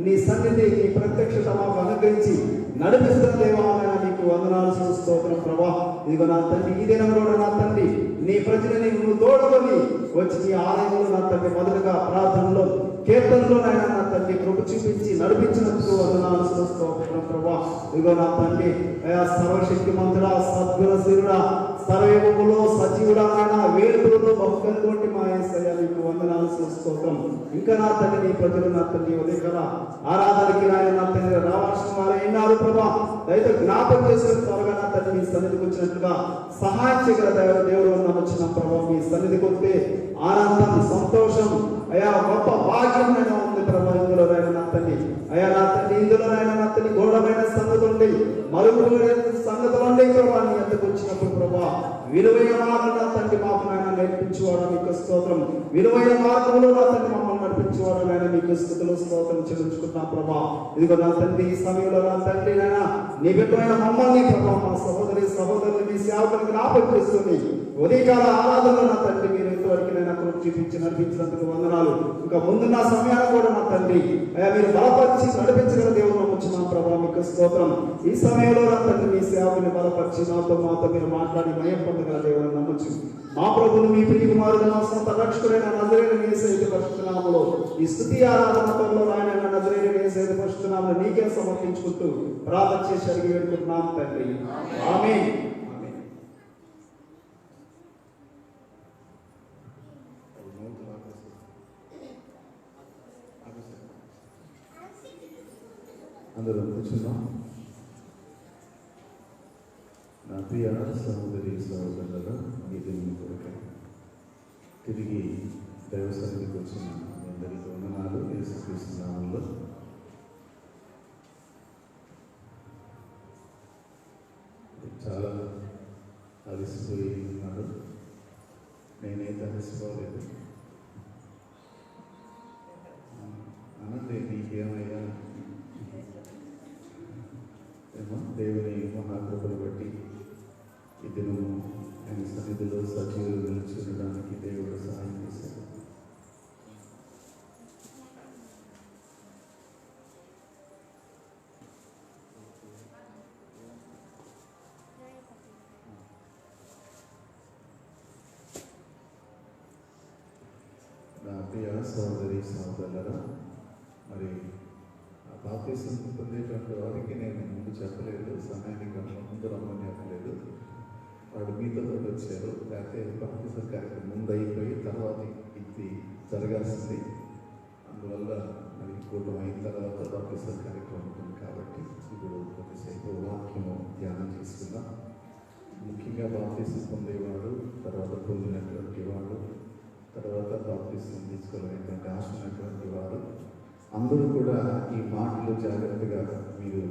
నీ సన్నిధి నీ ప్రత్యక్షత మాకు అనుగ్రహించి నడిపిస్తున్న దేవాలయ నీకు వందనాలు స్తోత్రం ప్రభా. ఇదిగో నా తండ్రి ఈ దినం కూడా నా తండ్రి నీ ప్రజలని నువ్వు తోడుకొని వచ్చి నీ ఆలయంలో నా తండ్రి మొదలుగా ప్రార్థనలో కీర్తనలో నాయన నా తండ్రి కృప చూపించి నడిపించినందుకు వందనాలు స్తోత్రం ప్రభా. ఇదిగో నా తండ్రి సర్వశక్తి మంతుడా సద్గుణశీలుడా సర్వయుగములో సజీవుడా నాయన వేడుకలతో భక్తులతోటి మా యేసయ్య నీకు వందనాలు స్తోత్రం. ఇంకా నా తండ్రి నీ ప్రజలు నా తండ్రి ఉదయకాల ఆరాధనకి నాయన నా తండ్రి రావాల్సిన వారు ఎన్నారు ప్రభా. దయతో జ్ఞాపకం చేసిన త్వరగా నా తండ్రి మీ సన్నిధికి వచ్చినట్లుగా సహాయం చేయగల దేవుడు నమ్మొచ్చిన ప్రభావ. మీ సన్నిధికి వస్తే ఆనందం సంతోషం అయా గొప్ప భాగ్యం ఉంది ప్రభా. ఇందులో నా తండ్రి అయా నా తండ్రి ఇందులో నా తండ్రి ఘోరమైన సంగతులు ఉండి మరుగుమైన సంగతులు ఉండి ప్రభా. నీ ఎంతకు వచ్చినప్పుడు ప్రభా విలువైన మార్గం నా తండ్రి మాకు నాయన నేర్పించేవాడు మీకు స్తోత్రం. విలువైన మార్గంలో నా తండ్రి మమ్మల్ని నడిపించేవాడు నాయన మీకు స్తుతులు స్తోత్రం చెల్లించుకుంటున్నాం ప్రభా. ఇదిగో నా తండ్రి ఈ సమయంలో నా తండ్రి నాయన నీ బిడ్డమైన మమ్మల్ని ప్రభా మా సహోదరులు మీ సేవకులకు జ్ఞాపకం చేస్తుంది. ఉదయకాల ఆరాధనలో నా తండ్రి మీరు ఇంతవరకు నైనా కృప చూపించి నడిపించినందుకు వందనాలు. ఇంకా ముందున్న సమయాన్ని కూడా నా తండ్రి అయ్యా మీరు బలపరిచి నడిపించగల దేవుడు నమ్ముచున్నాం ప్రభా మీకు స్తోత్రం. ఈ సమయంలో నా తండ్రి మీ సేవకుని బలపరిచి మాతో మీరు మాట్లాడి మయం పొందగల దేవుడు నమ్మచ్చు. మా ప్రభువును మీ ప్రియ కుమారుడు మా సొంత రక్షకుడైన నజరేయుడైన యేసయ్య పరిశుద్ధ నామములో ఈ స్తుతి ఆరాధనలో రాయన నజరేయుడైన యేసయ్య పరిశుద్ధ నామములో నీకే సమర్పించుకుంటూ ప్రార్థన చేసి అడిగి వేడుకుంటున్నాం తండ్రి. ఆమేన్. అందరూ కూర్చున్నాం. నా ప్రియ సహోదరి సహోదరులారా, మీ దేవుని కొరకు తిరిగి దైవ సన్నిధికి వచ్చిన మీ అందరికీ వందనాలు. యేసుక్రీస్తు నామములో చాలా అలసిపోయి ఉన్నారు. నేనైతే అలసిపోలేదు. అనంటే నీకేమయ్యా ఏమో దేవుని మహాకృపను బట్టి ఈ దినము ఆయన సన్నిధిలో సజీవులు నిలిచి ఉండడానికి దేవుడు సహాయం చేశాడు. నా ప్రియ సహోదరి సహోదరులారా, మరి బాప్తిసం పొందేటువంటి వారికి నేను ముందు చెప్పలేదు, సమయానికి ముందు రమ్మని చెప్పలేదు. వాడు మీతో వచ్చారు, లేకపోతే బాప్తిసం కార్యక్రమం ముందు అయిపోయి తర్వాత ఇది జరగాల్సింది. అందువల్ల మరి కూటం అయిన తర్వాత బాప్తిసం కార్యక్రమం ఉంటుంది. కాబట్టి ఇప్పుడు కొద్దిసేపు వాక్యము ధ్యానం చేసుకుందాం. ముఖ్యంగా బాప్తిసం పొందేవాడు, తర్వాత పొందినటువంటి వాడు, తర్వాత బాప్తిసం తీసుకోవాలనేటువంటి ఆశ ఉన్నటువంటి వారు అందరూ కూడా ఈ మాటలు జాగ్రత్తగా మీరు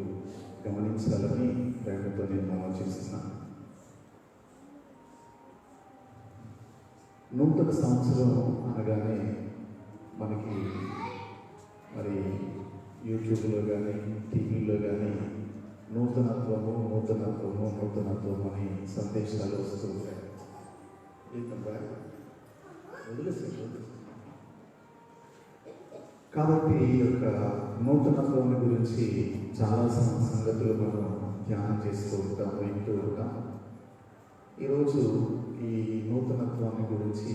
గమనించాలని ప్రేమతో నేను మనవి చేస్తున్నాను. నూతన సంవత్సరం అనగానే మనకి మరి యూట్యూబ్లో కానీ టీవీలో కానీ నూతనత్వము నూతనత్వము నూతనత్వము అని సందేశాలు వస్తూ ఉంటాయి. కాబట్టి ఈ యొక్క నూతనత్వాన్ని గురించి చాలా సంగతులు మనం ధ్యానం చేస్తూ ఉంటాం, వింటూ ఉంటాం. ఈరోజు ఈ నూతనత్వాన్ని గురించి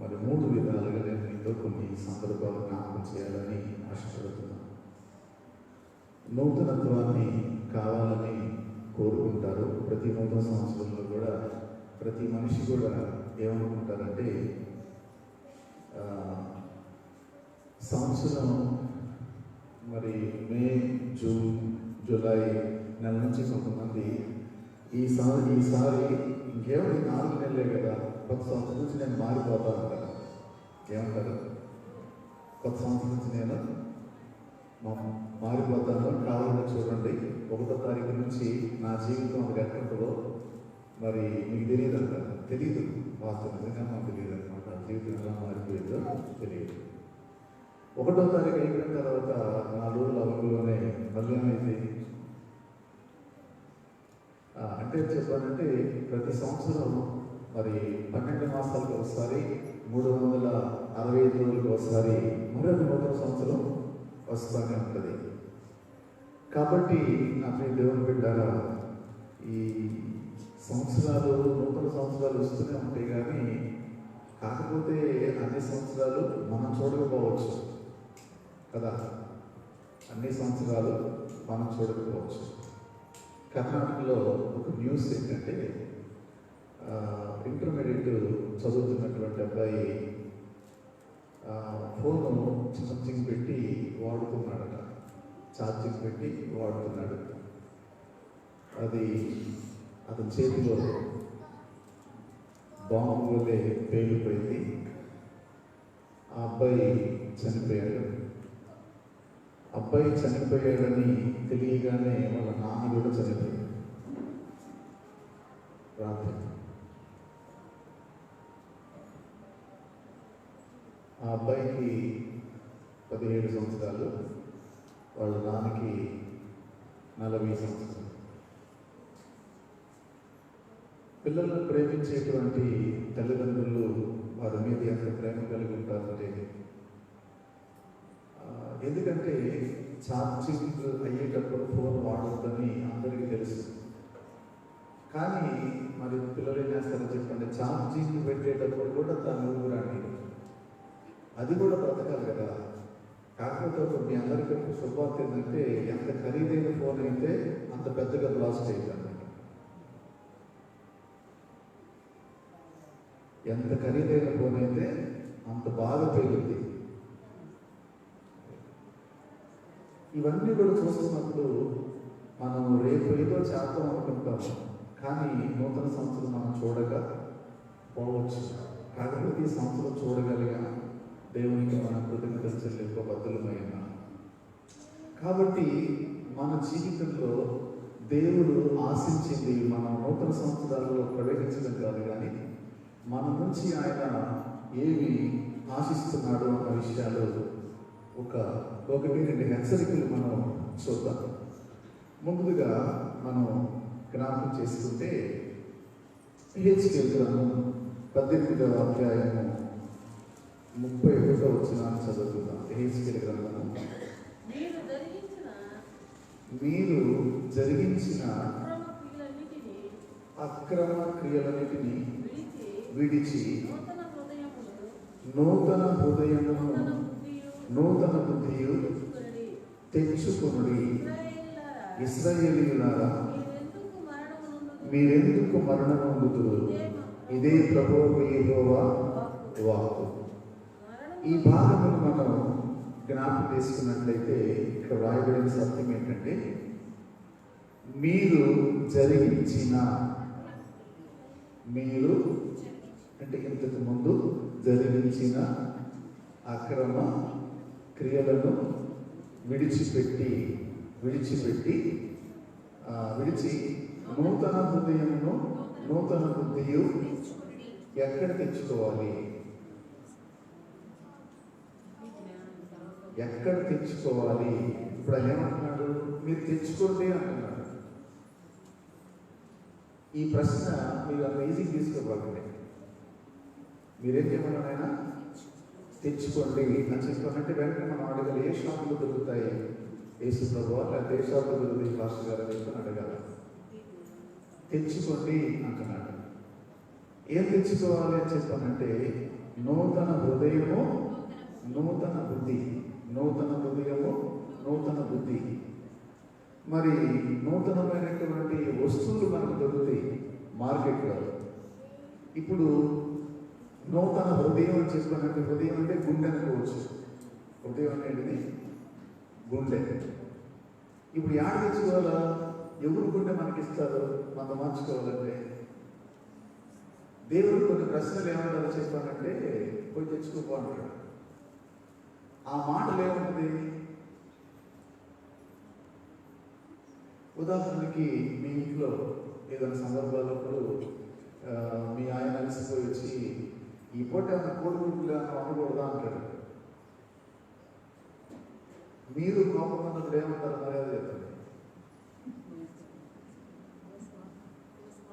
మరి 3 విధాలుగా నేను మీతో కొన్ని సందర్భాలు జ్ఞాపకం చేయాలని ఆశపడుతున్నాను. నూతనత్వాన్ని కావాలని కోరుకుంటారు. ప్రతి నూతన సంవత్సరంలో కూడా ప్రతి మనిషి కూడా ఏమనుకుంటారంటే సంవత్సరం మరి మే, జూన్, జూలై నెల నుంచి కొంతమంది ఈసారి ఇంకేమైనా 4 నెలలే కదా, కొత్త సంవత్సరం నుంచి నేను మారిపోతాను కదా. ఏమంటారు? కొత్త సంవత్సరం నుంచి నేను మారిపోతాను. కావాలని చూడండి, 1వ తారీఖు నుంచి నా జీవితం అది ఎక్కడో మరి మీకు తెలియదు అంటారు. తెలియదు, వాస్తవంగా మాకు తెలియదు అనమాట. జీవితం ఎలా మారిపోయిందో తెలియదు. 1వ తారీఖు అయిపోయిన తర్వాత 4 రోజుల అవధిలోనే మళ్ళీ ఏమైంది అంటే చెప్పాలంటే ప్రతి సంవత్సరం మరి 12 మాసాలకు ఒకసారి 365 రోజులకు ఒకసారి మరొక నూతన సంవత్సరం వస్తూనే ఉంటుంది. కాబట్టి నా ప్రియ దేవుని బిడ్డారా, ఈ సంవత్సరాలు, నూతన సంవత్సరాలు వస్తూనే ఉంటాయి. కానీ కాకపోతే అన్ని సంవత్సరాలు మనం చూడకపోవచ్చు కదా. అన్ని సంవత్సరాలు మనం చూడకపోవచ్చు. కర్ణాటకలో ఒక న్యూస్ ఏంటంటే, ఇంటర్మీడియట్ చదువుతున్నటువంటి అబ్బాయి ఫోను ఛార్జింగ్ పెట్టి వాడుతున్నాడట. ఛార్జింగ్ పెట్టి వాడుతున్నాడు. అది అతని చేతిలో బాంబు వల్లే పేలిపోయింది. ఆ అబ్బాయి చనిపోయాడు. అబ్బాయి చనిపోయాడని తెలియగానే వాళ్ళ నాన్న కూడా చనిపోయాడు రాత్రి. ఆ అబ్బాయికి 17 సంవత్సరాలు, వాళ్ళ నాన్నకి 40 సంవత్సరాలు. పిల్లలను ప్రేమించేటువంటి తల్లిదండ్రులు వారి మీద ఎంత ప్రేమ కలిగి ఉంటారంటే, ఎందుకంటే ఛార్జింగ్ అయ్యేటప్పుడు ఫోన్ వాడొద్దని అందరికీ తెలుసు. కానీ మరి పిల్లలు ఏం చేస్తారో చెప్పండి, ఛార్జింగ్ పెట్టేటప్పుడు కూడా దాన్ని ఊరండి. అది కూడా బ్రతకాలి కదా. కాకపోతే మీ అందరికీ శుభవార్త ఏంటంటే, ఎంత ఖరీదైన ఫోన్ అయితే అంత పెద్దగా బ్లాస్ట్ అవుతుంది. ఎంత ఖరీదైన ఫోన్ అయితే అంత బాగా పేలుంది. ఇవన్నీ కూడా చూస్తున్నప్పుడు మనం రేపు ఏదో చేద్దాం అనుకుంటాము, కానీ నూతన సంవత్సరం మనం చూడగా పోవచ్చు. కాకపోతే ఈ సంవత్సరం చూడగలిగా దేవునికి మన కృతజ్ఞతలు చెల్లింపబద్ధులమైన. కాబట్టి మన జీవితంలో దేవుడు ఆశించింది మనం నూతన సంవత్సరాల్లో ప్రవేశించడం కాదు, కానీ మన నుంచి ఆయన ఏమి ఆశిస్తున్నాడు అన్న విషయాలు ఒకటి రెండు హెచ్చరికలు మనం చూద్దాం. ముందుగా మనం జ్ఞాపకం చేసుకుంటే, యెహెజ్కేలు గ్రంథం 18వ అధ్యాయము 31వ వచనాన్ని చదువుకుందాం. యెహెజ్కేలు గ్రంథము, మీరు జరిగించిన అక్రమ క్రియలన్నిటినీ విడిచి నూతన హృదయమును నూతన బుద్ధియు తెచ్చుకొనుడి. ఇశ్రాయేలీయులారా, మీరెందుకు మరణమొందుదురు? ఇదే ప్రభువు యెహోవా వాక్కు. ఈ భాగమును మనం జ్ఞాపకం చేసుకున్నట్లయితే ఇక్కడ రాయబడిన సత్యం ఏంటంటే, మీరు అంటే ఇంతకు ముందు జరిగించిన అక్రమ క్రియలను విడిచి నూతన హృదయమును నూతన బుద్ధియు ఎక్కడ తెచ్చుకోవాలి? ఎక్కడ తెచ్చుకోవాలి? ఇప్పుడు ఆయన ఏమంటున్నాడు? మీరు తెచ్చుకోండి అంటున్నాడు. ఈ ప్రశ్న మీరు అంత ఈజీగా తీసుకోబాకండి. మీరేం చేయమన్నాడు ఆయన? తెచ్చుకోండి అని చెప్పానంటే వెంటనే మనం అడగాలి, ఏ షాపులో దొరుకుతాయి యేసు ప్రభువా, లేకపోతే ఏ షాపులో దొరుకుతాయి పాస్టర్ గారు అని అడగాలి. తెచ్చుకోండి అంటున్నాడు. ఏం తెచ్చుకోవాలి అని చెప్పానంటే, నూతన హృదయము నూతన బుద్ధి. నూతన హృదయము నూతన బుద్ధి. మరి నూతనమైనటువంటి వస్తువులు మనకు దొరుకుతాయి మార్కెట్లో. ఇప్పుడు నూతన హృదయం అని చెప్పానంటే, హృదయం అంటే గుండె అనుకోవచ్చు. హృదయం అనేది గుండె. ఇప్పుడు యాడ తెచ్చుకోవాలా? ఎవరు గుండె మనకిస్తారు మనం మార్చుకోవాలంటే? దేవుడు కొన్ని ప్రశ్నలు ఏమంటారో చెప్పానంటే, పోయి తెచ్చుకోపో అంటాడు. ఆ మాటలు ఏముంటుంది? ఉదాహరణకి మీ ఇంట్లో ఏదైనా సందర్భాలప్పుడు మీ ఆయన అలసిపోయి వచ్చి, ఈ పూట ఏమైనా కోడిగుడ్డుగా వండకూడదా అంటాడు. మీరు కోపం అన్నప్పుడు ఏమంటారు? మర్యాద చెప్తారు,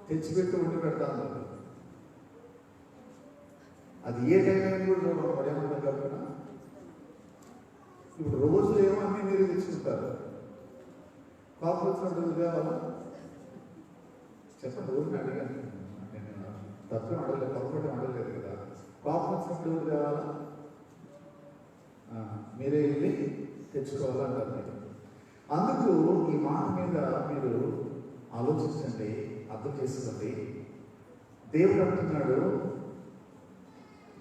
తెచ్చిపెట్టి వండి పెడతా అన్నారు. అది ఏ టైం అయినా కూడా చూడండి, ఏమంటారు కలుపున ఇప్పుడు రోజు ఏమో అన్నీ మీరు తెచ్చుకుంటారు. కోపం వచ్చినప్పుడు కావాలా చెప్పండి, ఊరిని అడిగాను నేను, తప్పేం అడగలేదు, పొరపాటు అడగలేదు కదా. కోపం వచ్చినప్పుడు ఎవరు కావాలా? మీరే వెళ్ళి తెచ్చుకోవాలంటారు మీరు. అందుకు ఈ మాట మీద మీరు ఆలోచించండి, అర్థం చేసుకోండి. దేవుడు అంటున్నాడు,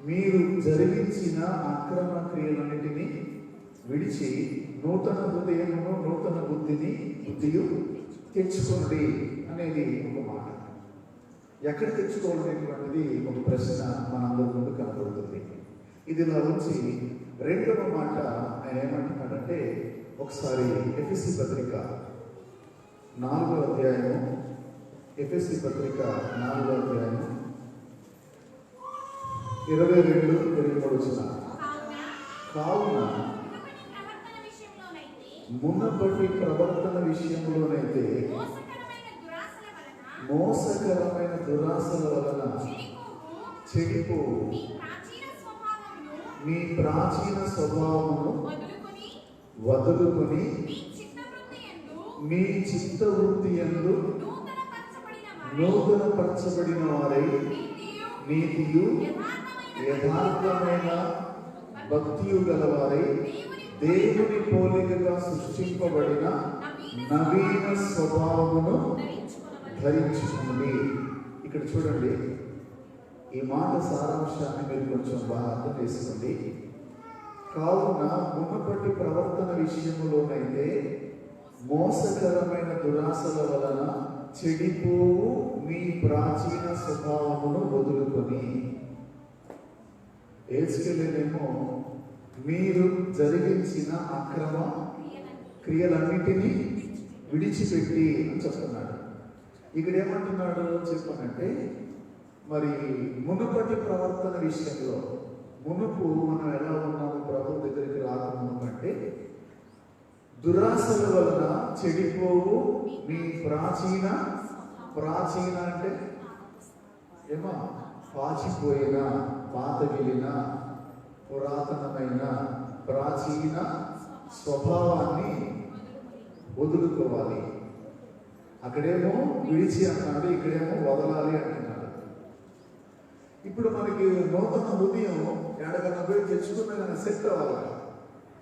మీరు జరిగించిన అక్రమ క్రియలన్నిటినీ విడిచి నూతన హృదయమును నూతన బుద్ధియు తెచ్చుకోండి అనేది ఒక మాట. ఎక్కడ తెచ్చుకోవాలనేటువంటిది ఒక ప్రశ్న మనందరి ముందు కనబడుతుంది. ఇదిలా వచ్చి రెండవ మాట ఆయన ఏమంటున్నాడంటే, ఒకసారి ఎఫెసీ పత్రిక 4వ అధ్యాయము, ఎఫెసీ పత్రిక 4వ అధ్యాయము 22-23 కావున మునపటి ప్రవర్తన విషయంలోనైతే మోసకరమైన దురాశల వలన చెడిపో మీ ప్రాచీన స్వభావమును వదులుకొని మీ చిత్తవృత్తి యందు నూతనపరచబడిన వారై నీతియు యథార్థమైన భక్తియు గలవారై దేవుని పోలికగా సృష్టింపబడిన నవీన స్వభావమును ధరించుకుని. ఇక్కడ చూడండి, ఈ మాట సారాంశాన్ని మీరు కొంచెం బాగా అర్థం చేసుకోండి. కావున మునుపటి ప్రవర్తన విషయంలోనైతే మోసకరమైన దురాశల వలన చెడిపోవు మీ ప్రాచీన స్వభావమును వదులుకొని, ఏసుకెళ్ళేమో మీరు జరిగించిన అక్రమ క్రియలన్నిటినీ విడిచిపెట్టి అని చెప్తున్నాడు. ఇక్కడ ఏమంటున్నాడు చెప్పానంటే, మరి మునుపటి ప్రవర్తన విషయంలో మునుపు మనం ఎలా ఉన్నాము ప్రభు దగ్గరికి రాకముందు అంటే, దురాశల వలన చెడిపోవు మీ ప్రాచీన అంటే ఏమో పాచిపోయిన, పాతగిలిన, పురాతనమైన ప్రాచీన స్వభావాన్ని వదులుకోవాలి. అక్కడేమో విడిచి అన్నాడు, ఇక్కడేమో వదలాలి అంటున్నాడు. ఇప్పుడు మనకి నూతన హృదయం ఎడగన్నా పోయి తెచ్చుకున్నా కానీ సెట్ అవ్వాలి.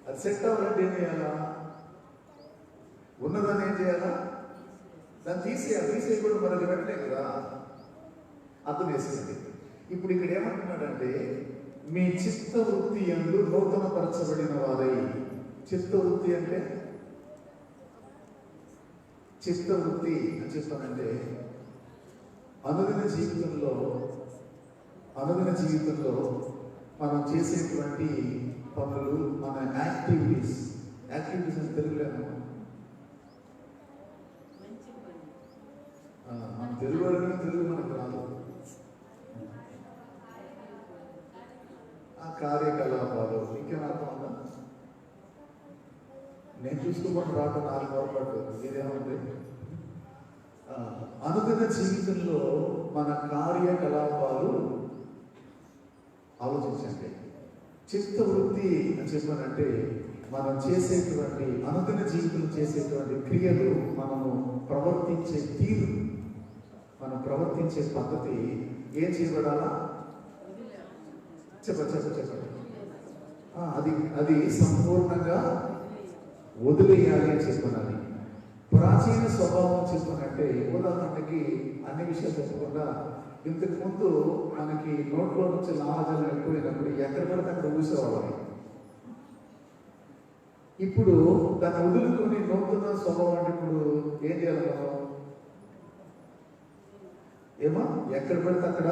అది సెట్ అవ్వాలంటే ఏం చేయాలా? ఉన్నదాన్ని ఏం చేయాలా? దాన్ని తీసేయకూడదు, మనకి పెట్టలే కదా. అర్థం వేసింది. ఇప్పుడు ఇక్కడ ఏమంటున్నాడంటే, మీ చిత్తవృత్తి యందు నూతనపరచబడిన వారై. చిత్తవృత్తి అంటే చిత్తవృత్తి అని చెప్పానంటే అనుదిన జీవితంలో మనం చేసేటువంటి పనులు, మన యాక్టివిటీస్ అని తెలుగులో మన తెలుగు మనకు రాదు. ఆ కార్యకలాపాలు ఇంకేమైనా అర్థం ఉందా? నేను చూసుకోకుండా రావటం నాకు పొరపాటు. ఇదేమంటే అనుదిన జీవితంలో మన కార్యకలాపాలు ఆలోచించండి. చిత్తవృత్తి అని చెప్పానంటే మనం చేసేటువంటి అనుదిన జీవితంలో చేసేటువంటి క్రియలు, మనము ప్రవర్తించే తీరు, మనం ప్రవర్తించే పద్ధతి ఏం చేయబడాలా? చెప్పండి. అది సంపూర్ణంగా వదిలేయాలి అని చెప్పాలి. ప్రాచీన స్వభావం చెప్పానంటే, ఉదాహరణకి అన్ని విషయాలు చెప్పకుండా, ఇంతకు ముందు మనకి నోట్లో నుంచి లాలాజలం ఎక్కువైనప్పుడు ఎక్కడ పడితే అక్కడ ఊసేవాళ్ళని. ఇప్పుడు దాన్ని వదులుకొని నూతన స్వభావం అంటే ఇప్పుడు ఏం చేయాలి మనం? ఏమో ఎక్కడ పడితే అక్కడ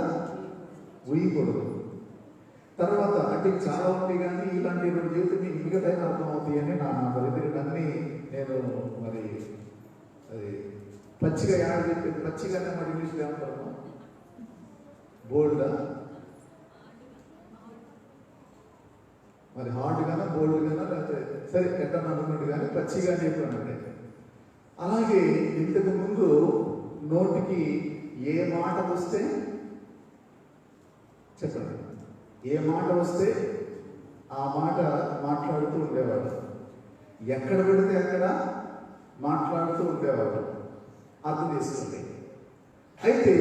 ఊయకూడదు. తర్వాత అంటే చాలా ఉంది కానీ ఇలాంటి రెండు జీవితం మిగతా అర్థమవుతాయి అని నా పరిధిని నేను మరి అది పచ్చిగా యాడ్ చెప్పి పచ్చిగానే మరి ఇంగ్లీష్లో ఏమంటారు? బోల్డా మరి హార్డ్గానా బోల్డ్గానా లేకపోతే సరే ఎట్టని అనుకున్నట్టు కానీ పచ్చిగా చెప్పానంటే. అలాగే ఇంతకు ముందు నోటికి ఏ మాట వస్తే చెప్పండి, ఏ మాట వస్తే ఆ మాట మాట్లాడుతూ ఉండేవాడు. ఎక్కడ పెడితే అక్కడ మాట్లాడుతూ ఉండేవారు. అర్థం చేసుకోండి. అయితే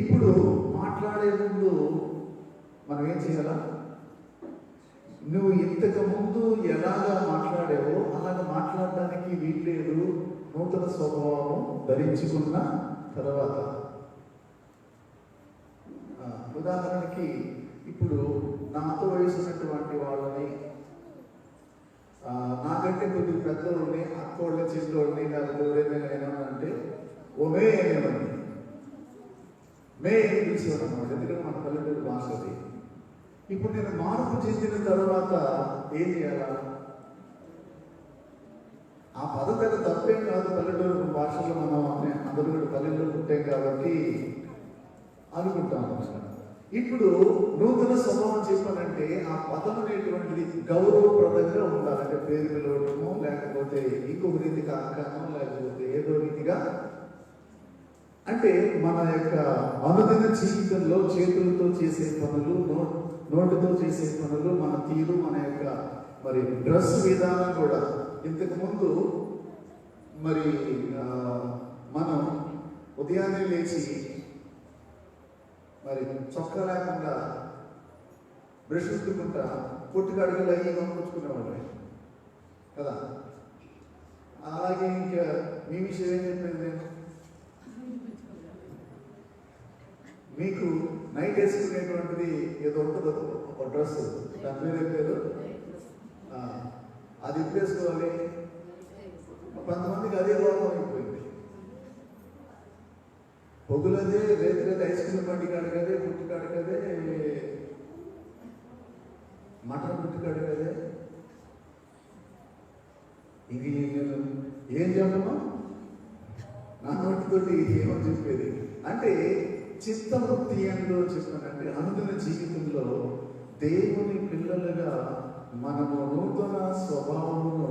ఇప్పుడు మాట్లాడే ముందు మనం ఏం చేయాలా? నువ్వు ఇంతకు ముందు ఎలాగా మాట్లాడావో అలాగ మాట్లాడడానికి వీల్లేదు. నూతన స్వభావం ధరించుకున్న తర్వాత, ఉదాహరణకి ఇప్పుడు నాతో వయసున్నటువంటి వాళ్ళని, నాకంటే కొద్దిగా పెద్దోళ్ళని, అక్కోళ్ళని, చిన్నోళ్ళని, లేకపోతే ఎవరైనా ఏమన్నా ఓమే అనేవాడిని. మే అని పిలిచేవాడు అన్నమాట. ఎందుకంటే మన పల్లెటూరు భాష అది. ఇప్పుడు నేను మార్పు చెందిన తర్వాత ఏం చేయాలా? ఆ పదం పెద్ద తప్పేం కాదు. పల్లెటూరు భాషలో మనం అందరూ కూడా పల్లెటూరు ఉంటాయి కాబట్టి అనుకుంటాం. ఇప్పుడు నూతన స్వభావం చెప్పాలంటే ఆ పదం అనేటువంటిది గౌరవప్రదంగా ఉండాలంటే పేరు పిలవడము, లేకపోతే ఇంకొక రీతిగా అక్కనో, లేకపోతే ఏదో రీతిగా, అంటే మన యొక్క అనుదిన జీవితంలో చేతులతో చేసే పనులు, నోటితో చేసే పనులు, మన తీరు, మన యొక్క మరి డ్రెస్ విధానం కూడా. ఇంతకు ముందు మరి మనం ఉదయాన్నే లేచి మరి చొక్కా లేకుండా బ్రష్ ఉత్తుకుంటా పొట్టుకడుగులు అయ్యి పంపించుకునేవాళ్ళు కదా. అలాగే ఇంకా మీ విషయం ఏం చెప్పేది నేను, మీకు నైట్ వేసుకునేటువంటిది ఏదో ఉంటుందో ఒక డ్రెస్, దాని పేరు ఏం పేరు, అది ఇప్పేసుకోవాలి. కొంతమందికి అదే లోపం అయిపోయింది. పొగులదే, రేతులదే, ఐస్ క్రీమ్ బండి కాడగదే, పుట్టి కాడగదే, మటన్ పుట్టి కాడగదే. ఇది నేను ఏం చెప్పను, నా నోటితోటి ఏమో చెప్పేది. అంటే చిత్తవృత్తి అంటూ చెప్పానంటే అనుదిన జీవితంలో దేవుని పిల్లలుగా మనము నూతన స్వభావమును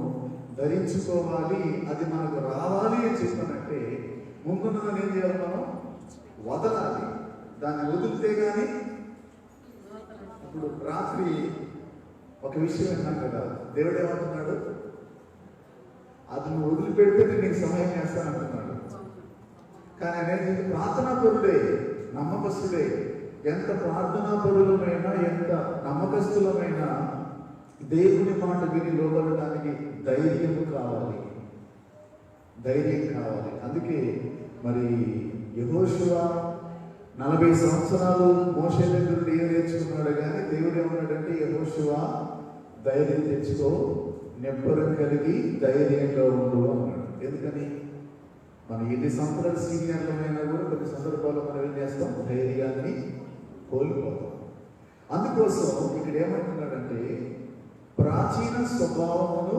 ధరించుకోవాలి. అది మనకు రావాలి అని చెప్పానంటే ముందున్నదని ఏం చేయాలి? మనం వదలాలి. దాన్ని వదిలితే కానీ. ఇప్పుడు రాత్రి ఒక విషయం విన్నాం కదా, దేవుడు ఏమంటున్నాడు? అది నువ్వు వదిలిపెడితే నీకు సహాయం చేస్తానంటున్నాడు. కానీ అనేది ప్రార్థనా పరుడే, నమ్మకస్తుడే. ఎంత ప్రార్థనా పరులమైనా, ఎంత నమ్మకస్తులమైనా దేవుని మాట విని లోబడడానికి ధైర్యం కావాలి, ధైర్యం కావాలి. అందుకే మరి యెహోషువ 40 సంవత్సరాలు మోషే దగ్గర నుండి ఏం నేర్చుకున్నాడు, కానీ దేవుడు ఏమన్నాడంటే, యెహోషువ ధైర్యం తెచ్చుకో, నెప్పరం కలిగి ధైర్యంగా ఉండు అన్నాడు. ఎందుకని? మనం ఎన్ని సంవత్సరాలు సీనియర్లమైనా కూడా కొన్ని సందర్భాల్లో మనం ఏం చేస్తాం? ధైర్యాన్ని కోల్పోతాం. అందుకోసం ఇక్కడ ఏమంటున్నాడంటే, ప్రాచీన స్వభావమును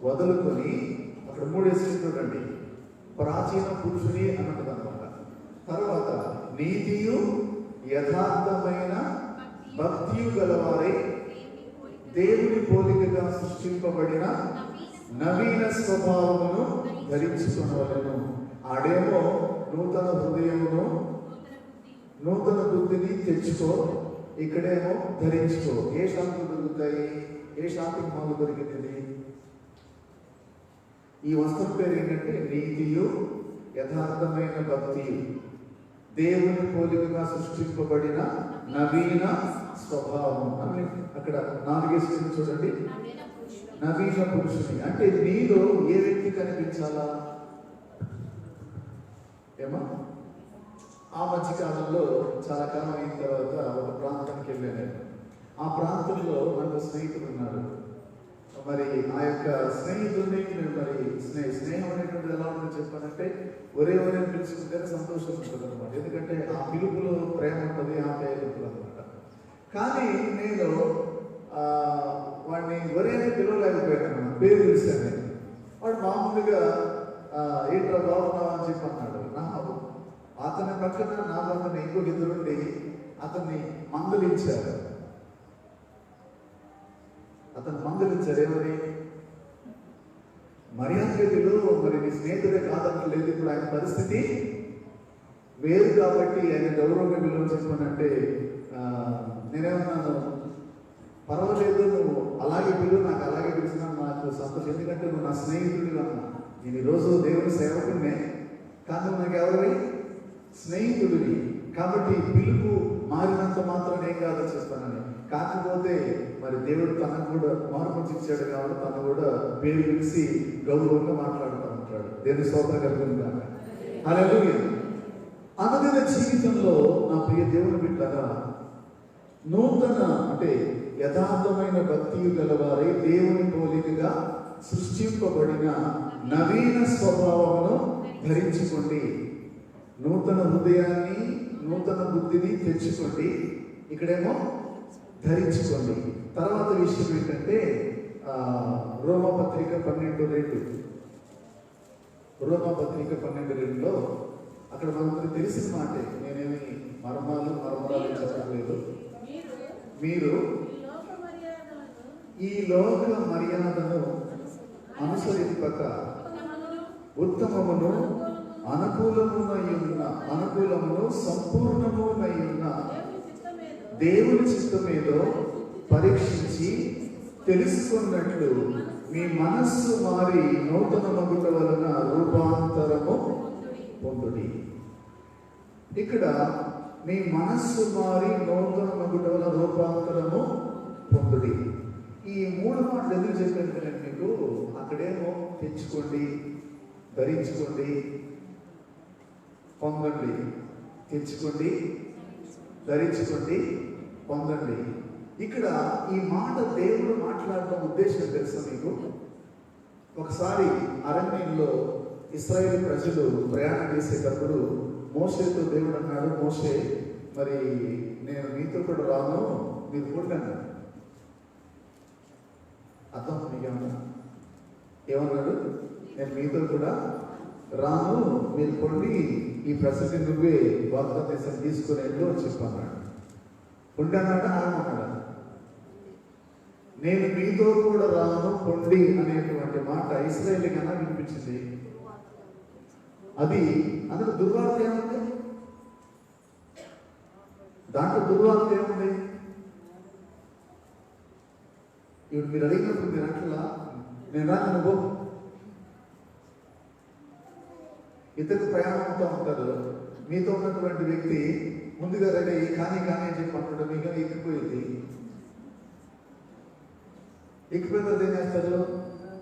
వదులుకొని, అక్కడ 3 వేసుకుని చూడండి, ప్రాచీన పురుషుని అన్నట్టు అనమాట. తర్వాత నీతియు యథార్థమైన భక్తియు గలవారై దేవుని పోలికగా సృష్టింపబడిన నవీన స్వభావమును ధరించుకునవలెను. ఆడేమో నూతన హృదయమును, నూతన బుద్ధిని తెచ్చుకో, ఇక్కడేమో ధరించుకో. ఏ శాంతులు దొరుకుతాయి? ఏ శాంతికి మాకు దొరికింది? ఈ వస్త్రం పేరు ఏంటంటే నీతియు యథార్థమైన భక్తియు దేవుని పోలికగా సృష్టింపబడిన నవీన స్వభావం అని అక్కడ 4 వేసుకుని చూడండి. నవీన పురుషుని అంటే నీలో ఏ వ్యక్తి కనిపించాలా? ఏమా? ఆ మధ్యకాలంలో చాలా కాలం అయిన తర్వాత ఒక ప్రాంతానికి వెళ్ళాను. ఆ ప్రాంతంలో నాకు స్నేహితులు ఉన్నారు. మరి ఆ యొక్క స్నేహితుడిని మరి స్నేహం అనేటువంటిది ఎలా ఉంటుందో చెప్పానంటే, ఒరే పిలుచుకుంటే సంతోషం ఉంటుంది అనమాట. ఎందుకంటే ఆ పిలుపులో ప్రేమ ఉంటుంది, ఆప్యాయత ఉంటుంది అనమాట. కానీ నేను వాడిని ఒరే పిలవలేకపోయాను, పేరు పిలిచాను. వాడు మామూలుగా ఏంట్రా బాగున్నావా అని చెప్పి అన్నాడు. అతని పక్కన నా పక్కన ఇంకొక ఇద్దరుండి అతన్ని మందలించారు. ఏమని? మర్యాదలు మరి నీ స్నేహితుడే కాదనలేదు, ఇప్పుడు ఆయన పరిస్థితి వేరు కాబట్టి ఆయన గౌరవంగా విలువ చెప్పానంటే నేనేమన్నాను, పర్వాలేదు, నువ్వు అలాగే పిలువు, నాకు అలాగే పిలిచినా నాకు సంతోషం, ఎందుకంటే నువ్వు నా స్నేహితుడివి అన్నా. నేను ఈరోజు దేవుని సేవకుడినే, కానీ నువ్వు నాకు ఎవరివి? స్నేహితుడివి. కాబట్టి పిలుపు మారినంత మాత్రం ఏం కాదో చెప్తానని. కాకపోతే మరి దేవుడు తనకు కూడా మార్పు ఇచ్చాడు కాబట్టి తను కూడా పేరు పిలిచి గౌరవంగా మాట్లాడుతూ ఉంటాడు. దేవుని స్తోత్రం కలుగుతుంది. హల్లెలూయా. అనుదిన జీవితంలో నా ప్రియ దేవుని బిడ్డలారా, నూతన అంటే యథార్థమైన భక్తి గలవారై దేవుని పోలికగా సృష్టింపబడిన నవీన స్వభావమును ధరించుకోండి. నూతన హృదయాన్ని, నూతన బుద్ధిని తెచ్చుకోండి. ఇక్కడేమో ధరించుకోండి. తర్వాత విషయం ఏంటంటే రోమపత్రిక 12:2, రోమపత్రిక 12:2లో అక్కడ మనకు తెలిసిన మాటే. నేనేమి మర్మాలు చెప్పలేదు. మీరు ఈ లోక మర్యాదను అనుసరింపక ఉత్తమమును అనుకూలమును సంపూర్ణమునయున్న దేవుని చిత్తమేదో పరీక్షించి తెలుసుకున్నట్లు మీ మనస్సు మారి నూతన మగుట వలన రూపాంతరము పొందుడి. ఇక్కడ మీ మనస్సు మారి నూతన మగుట వలన రూపాంతరము పొందుడి. ఈ 3 మాటలు ఎందుకు చెప్పాను నేను మీకు? అక్కడేమో తెచ్చుకోండి, ధరించుకోండి, పొందండి. తెచ్చుకోండి, ధరించుకోండి, పొందండి. ఇక్కడ ఈ మాట దేవుడు మాట్లాడటం ఉద్దేశం తెలుసా మీకు? ఒకసారి అరణ్యంలో ఇశ్రాయేలు ప్రజలు ప్రయాణం చేసేటప్పుడు మోషేతో దేవుడు అన్నాడు, మోషే మరి నేను మీతో కూడా రాను, మీరు కూడా అన్నాడు. అర్థం మీకేమన్నా? ఏమన్నాడు? నేను మీతో కూడా రాను, మీరు పొండి ఈ ప్రసిద్ధి నువ్వే వాగ్దాన దేశం తీసుకునేట్లు అని చెప్పన్నాడు. పొండి అన్నాడా? అన్నాడా? నేను మీతో కూడా రాను పొండి అనేటువంటి మాట ఇశ్రాయేలు కన్నా వినిపించింది. అది అందులో దుర్వార్త ఏముంది? దాంట్లో దుర్వార్త ఏముంది? ఇప్పుడు మీరు అడిగినప్పుడు మీరు అట్లా నేను రాను, నువ్వు ఇతరులు ప్రయాణం అవుతూ ఉంటారు. మీతో ఉన్నటువంటి వ్యక్తి ముందుగా రెడీ కానీ అని చెప్పి అంటాడు, మీకు ఎక్కిపోయింది. ఎక్కిపోయిన తర్వాత ఏం చేస్తారు?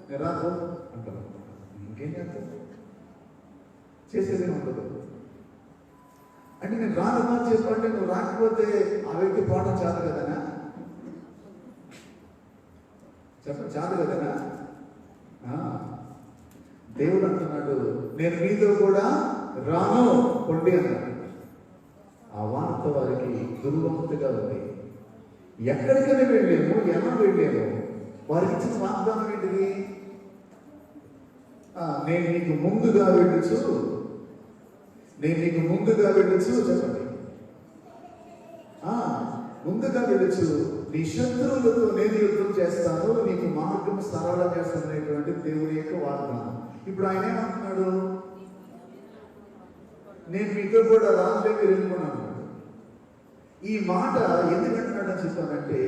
నేను రాదు అంటారు. ఇంకేం చేస్తారు? చేసేదే ఉండదు. అంటే నేను రానమ్మా చెప్పంటే నువ్వు రాకపోతే ఆ వ్యక్తి పోవడం చాలు కదనా? చెప్పండి, చాలు కదనా? దేవుడు అంటున్నాడు, నేను మీతో కూడా రాను పొండి అన్నాడు. ఆ వార్త వారికి దుర్వార్తగా ఉంది. ఎక్కడికైనా వెళ్ళాము, ఎలా వెళ్ళాము? వారికి ఇచ్చిన వాగ్దానం ఏంటిది? నేను నీకు ముందుగా వెళ్ళచ్చు, చెప్పండి. ముందుగా వెళ్ళచ్చు, నీ శత్రువులతో నేను యుద్ధం చేస్తాను, నీకు మార్గం సరళ చేస్తాను అనేటువంటి దేవుని యొక్క వాగ్దానం. ఇప్పుడు ఆయన ఏమంటున్నాడు? నేను మీతో కూడా రానులే, మీరు వెళ్ళిపోయినాను. ఈ మాట ఎందుకంటున్నాడని చెప్పానంటే,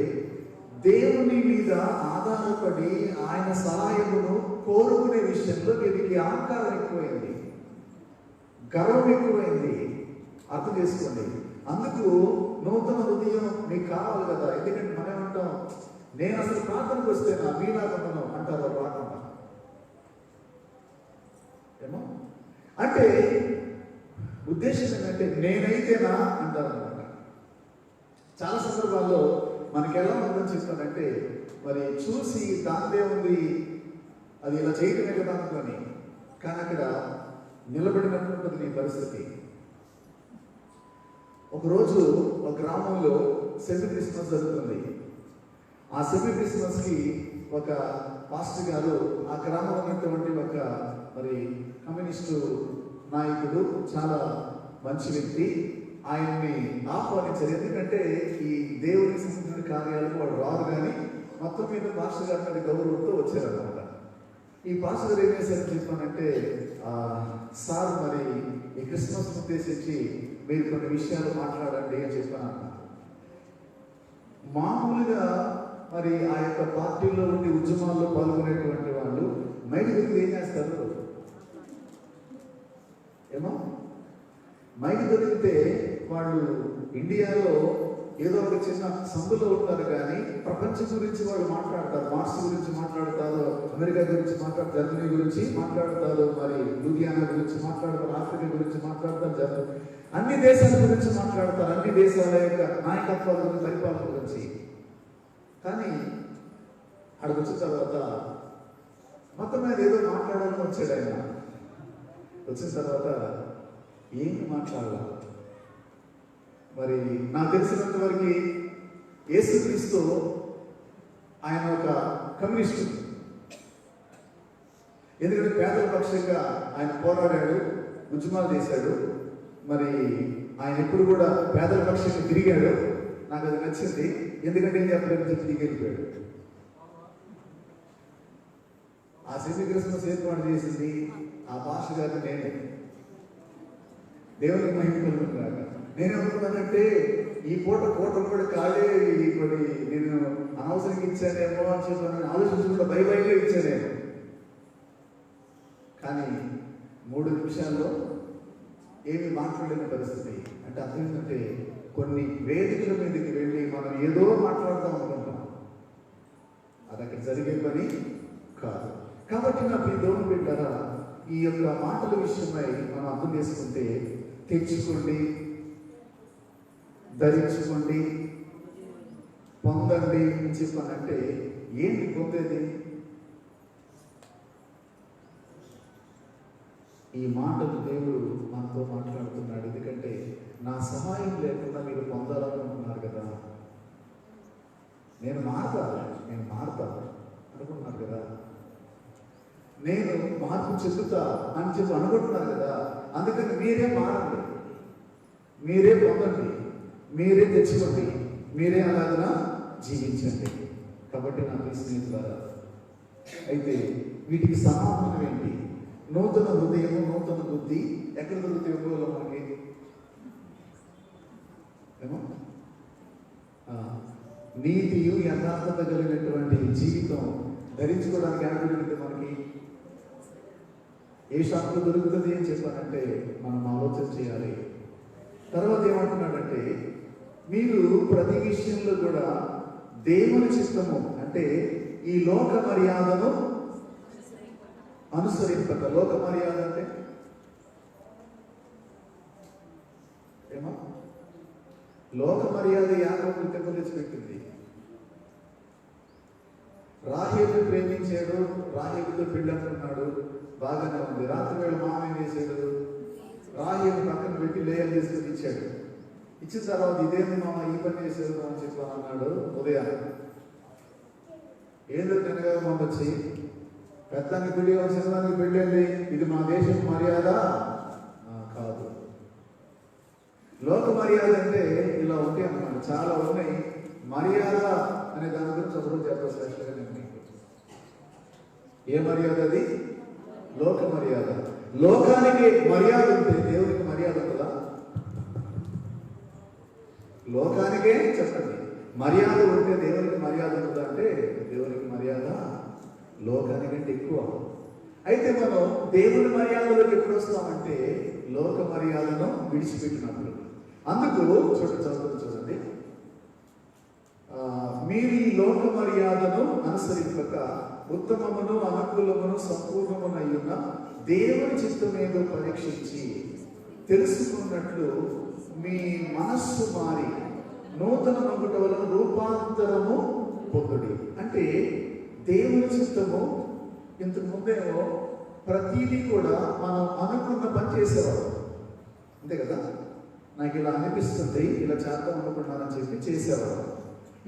దేవుని మీద ఆధారపడి ఆయన సహాయమును కోరుకునే విషయంలో వీరికి అహంకారం ఎక్కువైంది, గర్వం ఎక్కువైంది. అర్థం చేసుకోండి. అందుకు నూతన హృదయం మీకు కావాలి కదా. ఎందుకంటే మనం ఏమంటాం, నేను అసలు ప్రార్థనకు వస్తే నా మీలాగమనం అంటారు రాకుండా. ఏమో అంటే ఉద్దేశం ఏంటంటే నేనైతేనా అంటారు అనమాట. చాలా సందర్భాల్లో మనకి ఎలా ఉందని చెప్పానంటే, మరి చూసి దాందే ఉంది, అది ఇలా చేయటమే కదా అనుకోని, కానీ అక్కడ నిలబడినట్టుంటుంది నీ పరిస్థితి. ఒకరోజు ఒక గ్రామంలో సెమీ క్రిస్మస్ జరుగుతుంది. ఆ సెమీ క్రిస్మస్కి ఒక పాస్టర్ గారు, ఆ గ్రామంలో ఉన్నటువంటి ఒక మరి కమ్యూనిస్టు నాయకుడు, చాలా మంచి వ్యక్తి, ఆయన్ని ఆహ్వానించారు. ఎందుకంటే ఈ దేవుని సంబంధించిన కార్యాలకు వాడు రాదు, కానీ మొత్తం మీద పాస్టర్ గారి మీద గౌరవంతో వచ్చారనమాట. ఈ పాస్టర్ గారు ఏం చేశారని చెప్పానంటే, సార్ మరి ఈ క్రిస్మస్ ఉద్దేశించి మీరు కొన్ని విషయాలు మాట్లాడండి అని చెప్పాను. మామూలుగా మరి ఆ యొక్క పార్టీలో ఉండి ఉద్యమాల్లో పాల్గొనేటువంటి వాళ్ళు మైక్ దొరికితే ఏం చేస్తారు? ఏమో మైక్ దొరికితే వాళ్ళు ఇండియాలో ఏదో ఒక చిన్న సందులో ఉంటారు, కానీ ప్రపంచం గురించి వాళ్ళు మాట్లాడతారు. మార్స్ గురించి మాట్లాడతారు, అమెరికా గురించి మాట్లాడతారు, జర్మనీ గురించి మాట్లాడతారు, మరి లూధియానా గురించి మాట్లాడతారు, ఆఫ్రికా గురించి మాట్లాడతారు, అన్ని దేశాల గురించి మాట్లాడతారు, అన్ని దేశాల యొక్క నాయకత్వాల గురించి, పరిపాలన గురించి. కానీ అక్కడికి వచ్చిన తర్వాత మొత్తం మీద ఏదో మాట్లాడాలని వచ్చాడు ఆయన. వచ్చిన తర్వాత ఏంటి మాట్లాడాలి? మరి నాకు తెలిసినంత వరకు యేసుక్రీస్తు ఆయన ఒక కమ్యూనిస్టు. ఎందుకంటే పేదల పక్షంగా ఆయన పోరాడాడు, ఉద్యమాలు చేశాడు. మరి ఆయన ఎప్పుడు కూడా పేదల పక్షంగా తిరిగాడు. నాకు అది నచ్చింది. ఎందుకంటే ఏం చెప్పలేని చెప్పి తిరిగి వెళ్ళిపోయాడు. ఆ సిటీ క్రిస్మస్ ఏర్పాటు చేసింది ఆ భాష గారిని నేనే. దేవునికి మహిమ కలుగుతున్నాక నేనేమనుకున్నానంటే ఈ పూట కూడా కాలే ఇప్పుడు నేను అనవసరంగా ఇచ్చానేమో అని చెప్పి ఆలోచించుకుంటా భయభయంగా ఇచ్చానేమో. కానీ 3 నిమిషాల్లో ఏమి మాట్లాడలేని పరిస్థితి. అంటే అర్థం ఏంటంటే కొన్ని వేదికల మీదకి వెళ్ళి మనం ఏదో మాట్లాడదాం అనుకుంటాం, అది అక్కడ జరిగే పని కాదు. కాబట్టి నా ప్రియ దేవుని బిడ్డలారా, ఈ యొక్క మాటల విషయమై మనం అర్థం చేసుకుంటే తెచ్చుకోండి, ధరించుకోండి, పొందండి అని చెప్పానంటే ఏంటి పొందేది? ఈ మాటలు దేవుడు మనతో మాట్లాడుతున్నాడు. ఎందుకంటే నా సహాయం లేకుండా మీరు పొందాలనుకుంటున్నారు కదా, నేను మారుతాను అనుకుంటున్నారు కదా, నేను మార్పు చెందుతా అని చెప్పి అనుకుంటున్నారు కదా. అందుకని మీరే మారండి, మీరే పొందండి, మీరే తెచ్చుకోండి, మీరే అలాగా జీవించండి. కాబట్టి నా స్నేహితులారా, అయితే వీటికి సమాధానం ఏంటి? నూతన హృదయము, నూతన బుద్ధి ఎక్కడ దొరుకుతాయి? ఉపయోగం మనకి ఏమో నీతియు యథార్థత కలిగినటువంటి జీవితం ధరించుకోవడానికి ఎక్కడ దొరికితే మనకి ఏ షాప్లో దొరుకుతుంది అని చెప్పానంటే మనం ఆలోచన చేయాలి. తర్వాత ఏమంటున్నాడంటే మీరు ప్రతి విషయంలో కూడా దేవుని చిత్తము అంటే ఈ లోక మర్యాదను అనుసరింపక. లోక మర్యాద అంటే ఏమో లోక మర్యాద యాకోబు తెచ్చి రాహేలు ప్రేమించాడు, రాహేలుతో పెళ్ళనుకున్నాడు, బాగానే ఉంది. రాత్రి వేళ మామేం చేశాడు? రాహేలు పక్కన పెట్టి లేయర్ తీసుకుని ఇచ్చాడు. ఇచ్చిన తర్వాత ఇదేంది మామ ఈ పని చేసేది అని చెప్పి అన్నాడు. ఉదయాన్ని ఏదో తినగా వచ్చి పెద్దానికి పెళ్లి చిన్నదానికి పెళ్ళండి, ఇది మా దేశం మర్యాద కాదు. లోక మర్యాద అంటే ఇలా ఉంటాయి అన్నమాట, చాలా ఉన్నాయి. మర్యాద అనే దాని గురించి ఒకరోజు చెప్పాలి స్పెషల్గా నేను మీకు. ఏ మర్యాద అది? లోక మర్యాద. లోకానికి మర్యాద ఉంటే దేవునికి మర్యాద ఉంటుందా? లోకానికే చెప్పండి, మర్యాద ఉంటే దేవునికి మర్యాద ఉంటుందా అంటే దేవునికి మర్యాద లోకానికంటే ఎక్కువ. అయితే మనం దేవుని మర్యాదలోకి ఎప్పుడు వస్తామంటే లోక మర్యాదను విడిచిపెట్టినప్పుడు. అందుకు చూడండి, మీరు ఈ లోక మర్యాదను అనుసరింపక ఉత్తమమును అనుకూలమును సంపూర్ణమునయ్యున్న దేవుని చిత్తమేదో పరీక్షించి తెలుసుకున్నట్లు మీ మనస్సు మారి నూతన మగుట వలన రూపాంతరము పొందుడి. అంటే దేవుని చిత్తము ఇంతకు ముందేమో ప్రతిదీ కూడా మనం అనుకున్న పని చేసేవాడు, అంతే కదా. నాకు ఇలా అనిపిస్తుంది, ఇలా చేద్దాం అనుకున్నానని చెప్పి చేసేవాడు.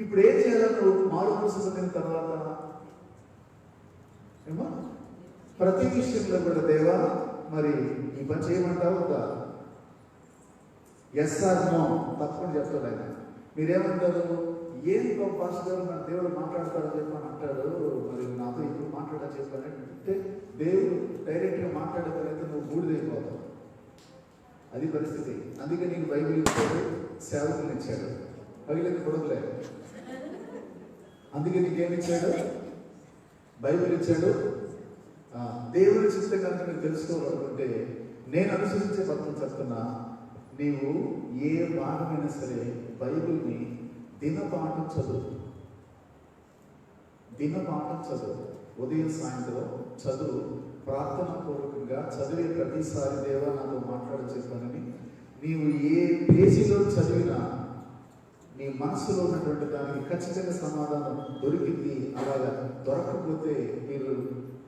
ఇప్పుడు ఏం చేయాలని నువ్వు మారు మనసు పొందిన తర్వాత ఏమో ప్రతి విషయంలో కూడా దేవా మరి ఈ పని చేయమంటావు కదా, ఎస్ ఆర్ నో తప్పకుండా చెప్తాడు ఆయన. మీరేమంటారు? ఏం పాస్టర్ గారు మన దేవుడు మాట్లాడతాడని చెప్పని అంటాడు, మరి నాతో ఇప్పుడు మాట్లాడా చెప్పానంటే దేవుడు డైరెక్ట్గా మాట్లాడేదైతే నువ్వు బూడిదైపోతావు. అది పరిస్థితి. అందుకే నీకు బైబిల్ ఇచ్చాడు, సేవకులు ఇచ్చాడు, పగిలింది కొడుకులే. అందుకే నీకేమిచ్చాడు? బైబిల్ ఇచ్చాడు. దేవుని చిత్తం కనుక మీరు తెలుసుకోవాలనుకుంటే నేను అనుసరించే పద్ధతి చెప్తున్నా. నీవు ఏ భాగమైనా సరే బైబిల్ని దినపాఠం చదువు. దినపాఠం చదువు. ఉదయం సాయంత్రం చదువు. ప్రార్థన పూర్వకంగా చదివే ప్రతిసారి దేవా నాతో మాట్లాడి చెప్పానని నీవు ఏ పేజీలో చదివినా నీ మనసులో ఉన్నటువంటి దానికి ఖచ్చితంగా సమాధానం దొరికింది. అలాగా దొరకకపోతే మీరు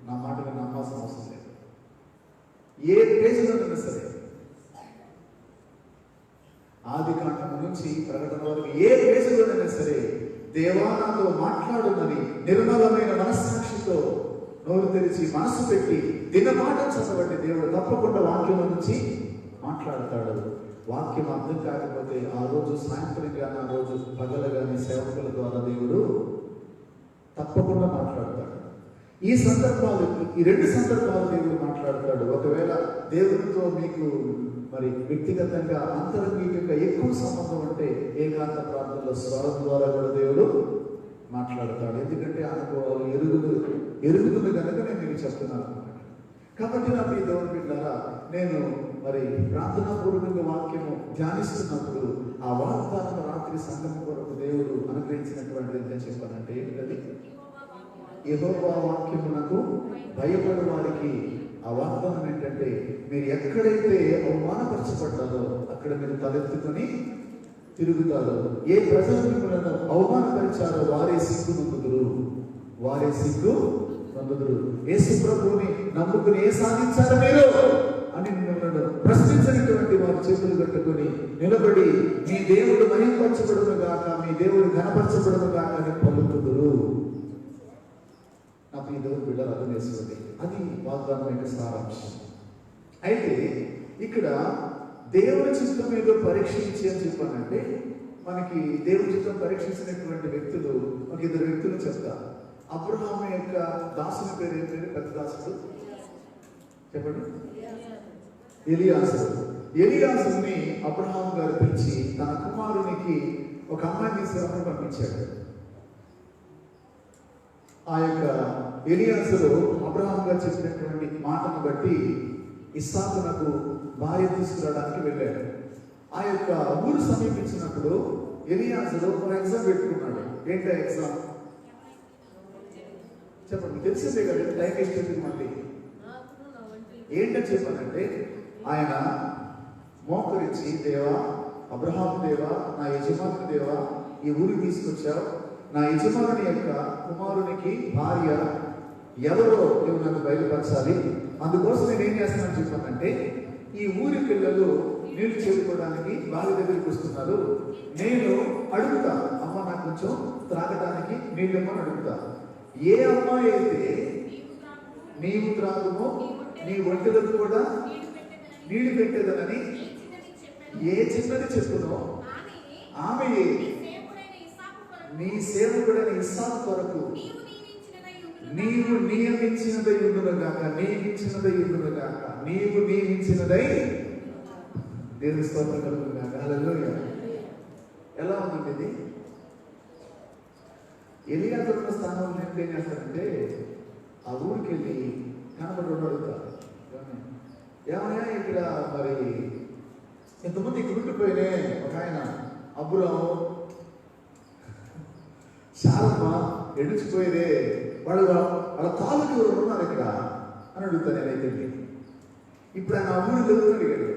నా మాటగా నమ్మాల్సిన అవసరం లేదు. ఏ పేజీలోనైనా సరే, ఆది కాండం నుంచి ప్రకటన వరకు ఏ పేజీలోనైనా సరే దేవా నాతో మాట్లాడునని నిర్మలమైన మనస్సాక్షితో నోరు తెరిచి మనసు పెట్టి దినపాఠం చదవండి. దేవుడు తప్పకుండా వాక్యం నుంచి మాట్లాడతాడు. వాక్యం అర్థం కాకపోతే ఆ రోజు సాయంత్రం కానీ, ఆ రోజు పగలు కానీ సేవకుల ద్వారా దేవుడు తప్పకుండా మాట్లాడతాడు. ఈ రెండు సందర్భాలు దేవుడు మాట్లాడతాడు. ఒకవేళ దేవుడితో మీకు మరి వ్యక్తిగతంగా అంతరంగికంగా ఎక్కువ సంబంధం ఉంటే ఏకాంత ప్రాంతంలో స్వరం ద్వారా కూడా దేవుడు మాట్లాడతాడు. ఎందుకంటే అనుభవాలు ఎరుగుతుంది కనుక నేను మీకు చెప్తున్నాను అన్నమాట. కాబట్టి నా మీ దేవుని బిడ్డలారా, నేను మరి ప్రార్థనాపూర్వకంగా వాక్యము ధ్యానిస్తున్నప్పుడు ఆ వాగ్దానం రాత్రి సంగమం కొరకు దేవుడు అనుగ్రహించినటువంటిది ఏం చెప్పానంటే ఏంటది? యెహోవా వాక్యమునకు భయపడే వారికి ఆ వాగ్దానం ఏంటంటే, మీరు ఎక్కడైతే అవమానపరచబడ్డారో అక్కడ మీరు తలెత్తుకొని తిరుగుతారు. ఏ ప్రజలు మిమ్మల్ని అవమానపరిచారో వారే సిగ్గు నందుదురు. యేసు ప్రభువుని నమ్ముకుని ఏ సాధించారు మీరు అని మిమ్మల్ని ప్రశ్నించినటువంటి వారి చేతులు కట్టుకొని నిలబడి మీ దేవుడు మహిమపరచబడును గాక, మీ దేవుడు ఘనపరచబడును గాక అని పలుకుదురు. నాకు ఈ దేవుడు బిడ్డలు అర్థం చేసుకోండి. అది వాగ్దానం యొక్క సారాంశం. అయితే ఇక్కడ దేవుని చిత్తం ఏదో పరీక్షించి అని చెప్పానంటే, మనకి దేవుని చిత్తం పరీక్షించినటువంటి వ్యక్తులు ఒక ఇద్దరు వ్యక్తులు చెప్తారు. అబ్రహాము యొక్క దాసుని పేరు ఏం పేరు? పెద్ద దాసుడు చెప్పండి. ఎలియాసుని అబ్రహాము గారు పిలిచి తన కుమారునికి ఒక అమ్మాయిని తీసుకురామని పంపించాడు. ఆ యొక్క ఎలియాసులో అబ్రహాము గారు చెప్పినటువంటి మాటను బట్టి ఇస్సాకునకు భార్య తీసుకురావడానికి వెళ్ళాడు. ఆ యొక్క ఊరు సమీపించినప్పుడు ఎలియాసులో ఒక ఎగ్జామ్ పెట్టుకున్నాడు. ఏంటో ఎగ్జామ్ చెప్పండి, తెలిసిందే కదా, టైం వేస్ట్ మళ్ళీ. ఏంటని చెప్పానంటే, ఆయన మోకరించి, దేవా అబ్రహాము దేవా, నా యజమాని దేవా, ఈ ఊరికి తీసుకొచ్చావు. నా యజమాని యొక్క కుమారునికి భార్య ఎవరో నువ్వు నన్ను బయలుపరచాలి. అందుకోసం నేను ఏం చేస్తానని చెప్పానంటే, ఈ ఊరి పిల్లలు నీళ్లు చేరుకోవడానికి బావి దగ్గరికి వస్తున్నారు. నేను అడుగుతా, అమ్మ నాకు కొంచెం త్రాగడానికి నీళ్ళేమని అడుగుతా. ఏ అమ్మాయి అయితే నీవు త్రాగుమో నీ ఒంటిలకు కూడా నీళ్లు పెట్టేదనని ఏ చిన్నది చెప్పునో ఆమె నీ సేవకుడైన ఇస్సాకు కొరకు నీవు నియమించినదై ఉండునుగాక. నీవు నియమించినదై దేవుని స్తోత్రం కలుగునుగాక. హల్లెలూయా. ఎలా ఉందండి ఇది? ఎలియాజరు ఉన్న స్థానంలో నేను ఏం చేస్తానంటే, ఆ ఊరికి వెళ్ళి కనబడి అడుగుతారు, ఏమయ్యా ఇక్కడ మరి ఇంతమంది ఇక్కడ ఉండిపోయినే, ఒక ఆయన అబ్రాము శారమ్మ ఎడిచిపోయిరే, వాళ్ళ తాలూకు ఎవరు ఉన్నారు ఇక్కడ అని అడుగుతాను నేనైతే. ఇప్పుడు ఆయన ఆ ఊరిలో అడిగాడు.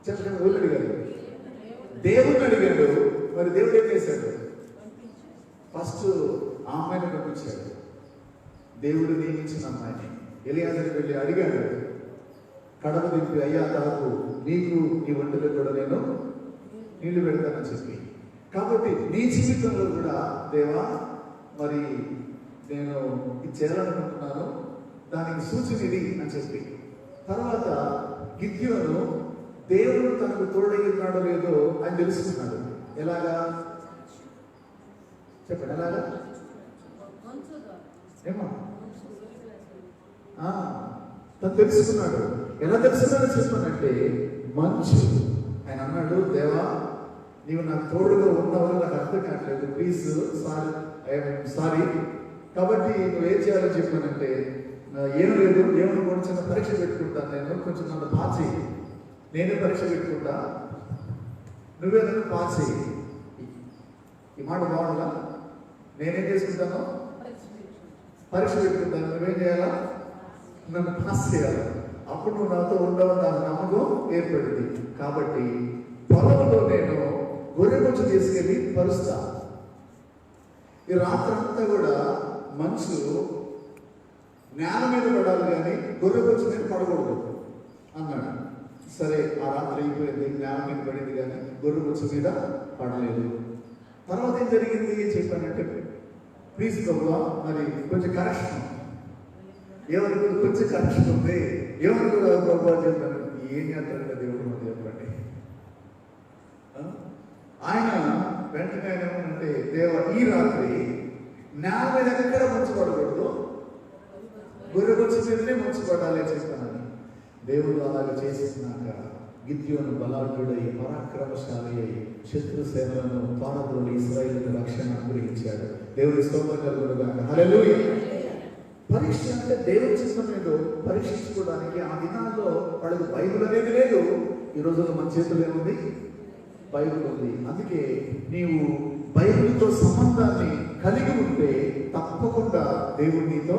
చెప్పండి, ఊళ్ళు అడిగాడు, దేవుడిని అడిగాడు. మరి దేవుడు ఏం చేశాడు? ఫస్ట్ ఆ అమ్మాయిని పంపించాడు. దేవుడు నియమించిన అమ్మాయిని ఎలియాజరు వెళ్ళి అడిగాడు. కడవ దింపి, అయ్యా తాకు, నీకు నీ ఒంటిలో కూడా నేను నీళ్లు పెడతానని చెప్పి. కాబట్టి నీ జీవితంలో కూడా దేవా మరి నేను ఇది చేయాలనుకుంటున్నాను, దానికి సూచన ఇది అని చెప్పి. తర్వాత గిద్యోను దేవుడు తనకు తోడై ఉన్నాడో లేదో ఆయన తెలుసుకున్నాడు. ఎలాగా చెప్పండి, ఎలాగా? ఏమో తను తెలుసుకున్నాడు. ఎలా తెలుసుకున్నాడో చెప్పానంటే, మంచు. ఆయన అన్నాడు, దేవా నీవు నాకు తోడుగా ఉన్నావని నాకు అర్థం కావట్లేదు, ప్లీజ్ సారీ. కాబట్టి నువ్వు ఏం చేయాలో చెప్పానంటే, ఏం లేదు, ఏమని కూడా చిన్న పరీక్ష పెట్టుకుంటాను నేను, కొంచెం నన్ను పాస్ చేయి, నేనే పరీక్ష పెట్టుకుంటా, నువ్వే నన్ను పాస్ చేయి. ఈ మాట బాగుందా? నేనేం చేసుకుంటాను? పరీక్ష పెట్టుకుంటాను, నువ్వేం చేయాలా? నన్ను పాస్ చేయాలి. అప్పుడు నువ్వు నాతో ఉండవు, నాకు నమ్మకం ఏర్పడింది. కాబట్టి పొలంలో నేను గొర్రెబొచ్చు తీసుకెళ్ళి పరుస్తా. ఈ రాత్రంతా కూడా మంచు నేల మీద పడాలి కానీ గొర్రెబొచ్చు మీద పడకూడదు అన్నాడు. సరే, ఆ రాత్రి అయిపోయింది, నేల మీద పడింది కానీ గొర్రెబొచ్చు మీద పడలేదు. తర్వాత ఏం జరిగింది చెప్పానంటే, ప్లీజ్ ప్రభువా, మరి కొంచెం కరెక్షన్, ఏమని కొంచెం కరెక్షన్ ఉంది, ఏమని కూడా ప్రభావ చెప్పాను. ఏం చేస్తాడంటే దేవుడు మనం చెప్పండి. ఆయన వెంటనే ఏమనంటే, దేవ ఈ రాత్రి నేల మీద ఎక్కడ మంచు పడకూడదు, గొర్రెబొచ్చు మీదనే మంచు పడాలి చెప్పానని. దేవుడు అలాగ చేసేసినాక గిద్యోను బలాఢ్యుడై పరాక్రమశాలి అయి శత్రు సేనలను పారద్రోలి ఇశ్రాయేలుకు రక్షణ అనుగ్రహించాడు. దేవుడి స్తోత్రం కలుగునుగాక. హల్లెలూయా. పరీక్ష అంటే దేవుడి చిత్తం ఏదో పరీక్షించుకోవడానికి ఆ దినాల్లో వాళ్ళకి బైబిల్ అనేది లేదు. ఈ రోజుల్లో మన చేతుల్లో ఏముంది? బైబిల్ ఉంది. అందుకే నీవు బైబిల్తో సంబంధాన్ని కలిగి ఉంటే తప్పకుండా దేవుడు నీతో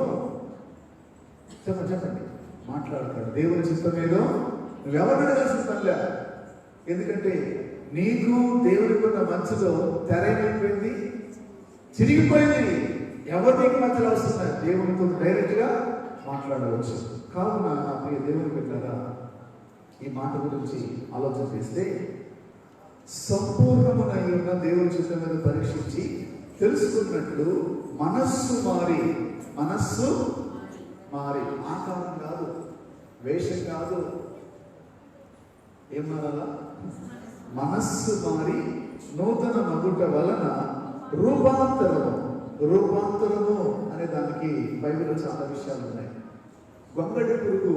చెప్పండి మాట్లాడతాడు. దేవుని చిత్తం ఏదో నువ్వెవరు అడగాల్సిన పనిలే. ఎందుకంటే నీకు దేవునికి ఉన్న మధ్యలో తెర ఏమైపోయింది, చిరిగిపోయింది. ఎవరు నీకు మధ్యలో వస్తున్నారు? దేవునితో డైరెక్ట్ గా మాట్లాడవచ్చు. కావున నా ప్రియ దేవుని బిడ్డలారా, ఈ మాట గురించి ఆలోచన చేస్తే, సంపూర్ణమునై ఉన్న దేవుని చిత్తం మీద పరీక్షించి తెలుసుకున్నట్లు మనస్సు మారి ఆకారం కాదు, వేషం కాదు, ఏం మారాలా? మనస్సు మారి నూతన మగుట వలన రూపాంతరము అనే దానికి బైబిల్లో చాలా విషయాలు ఉన్నాయి. గొంగళి పురుగు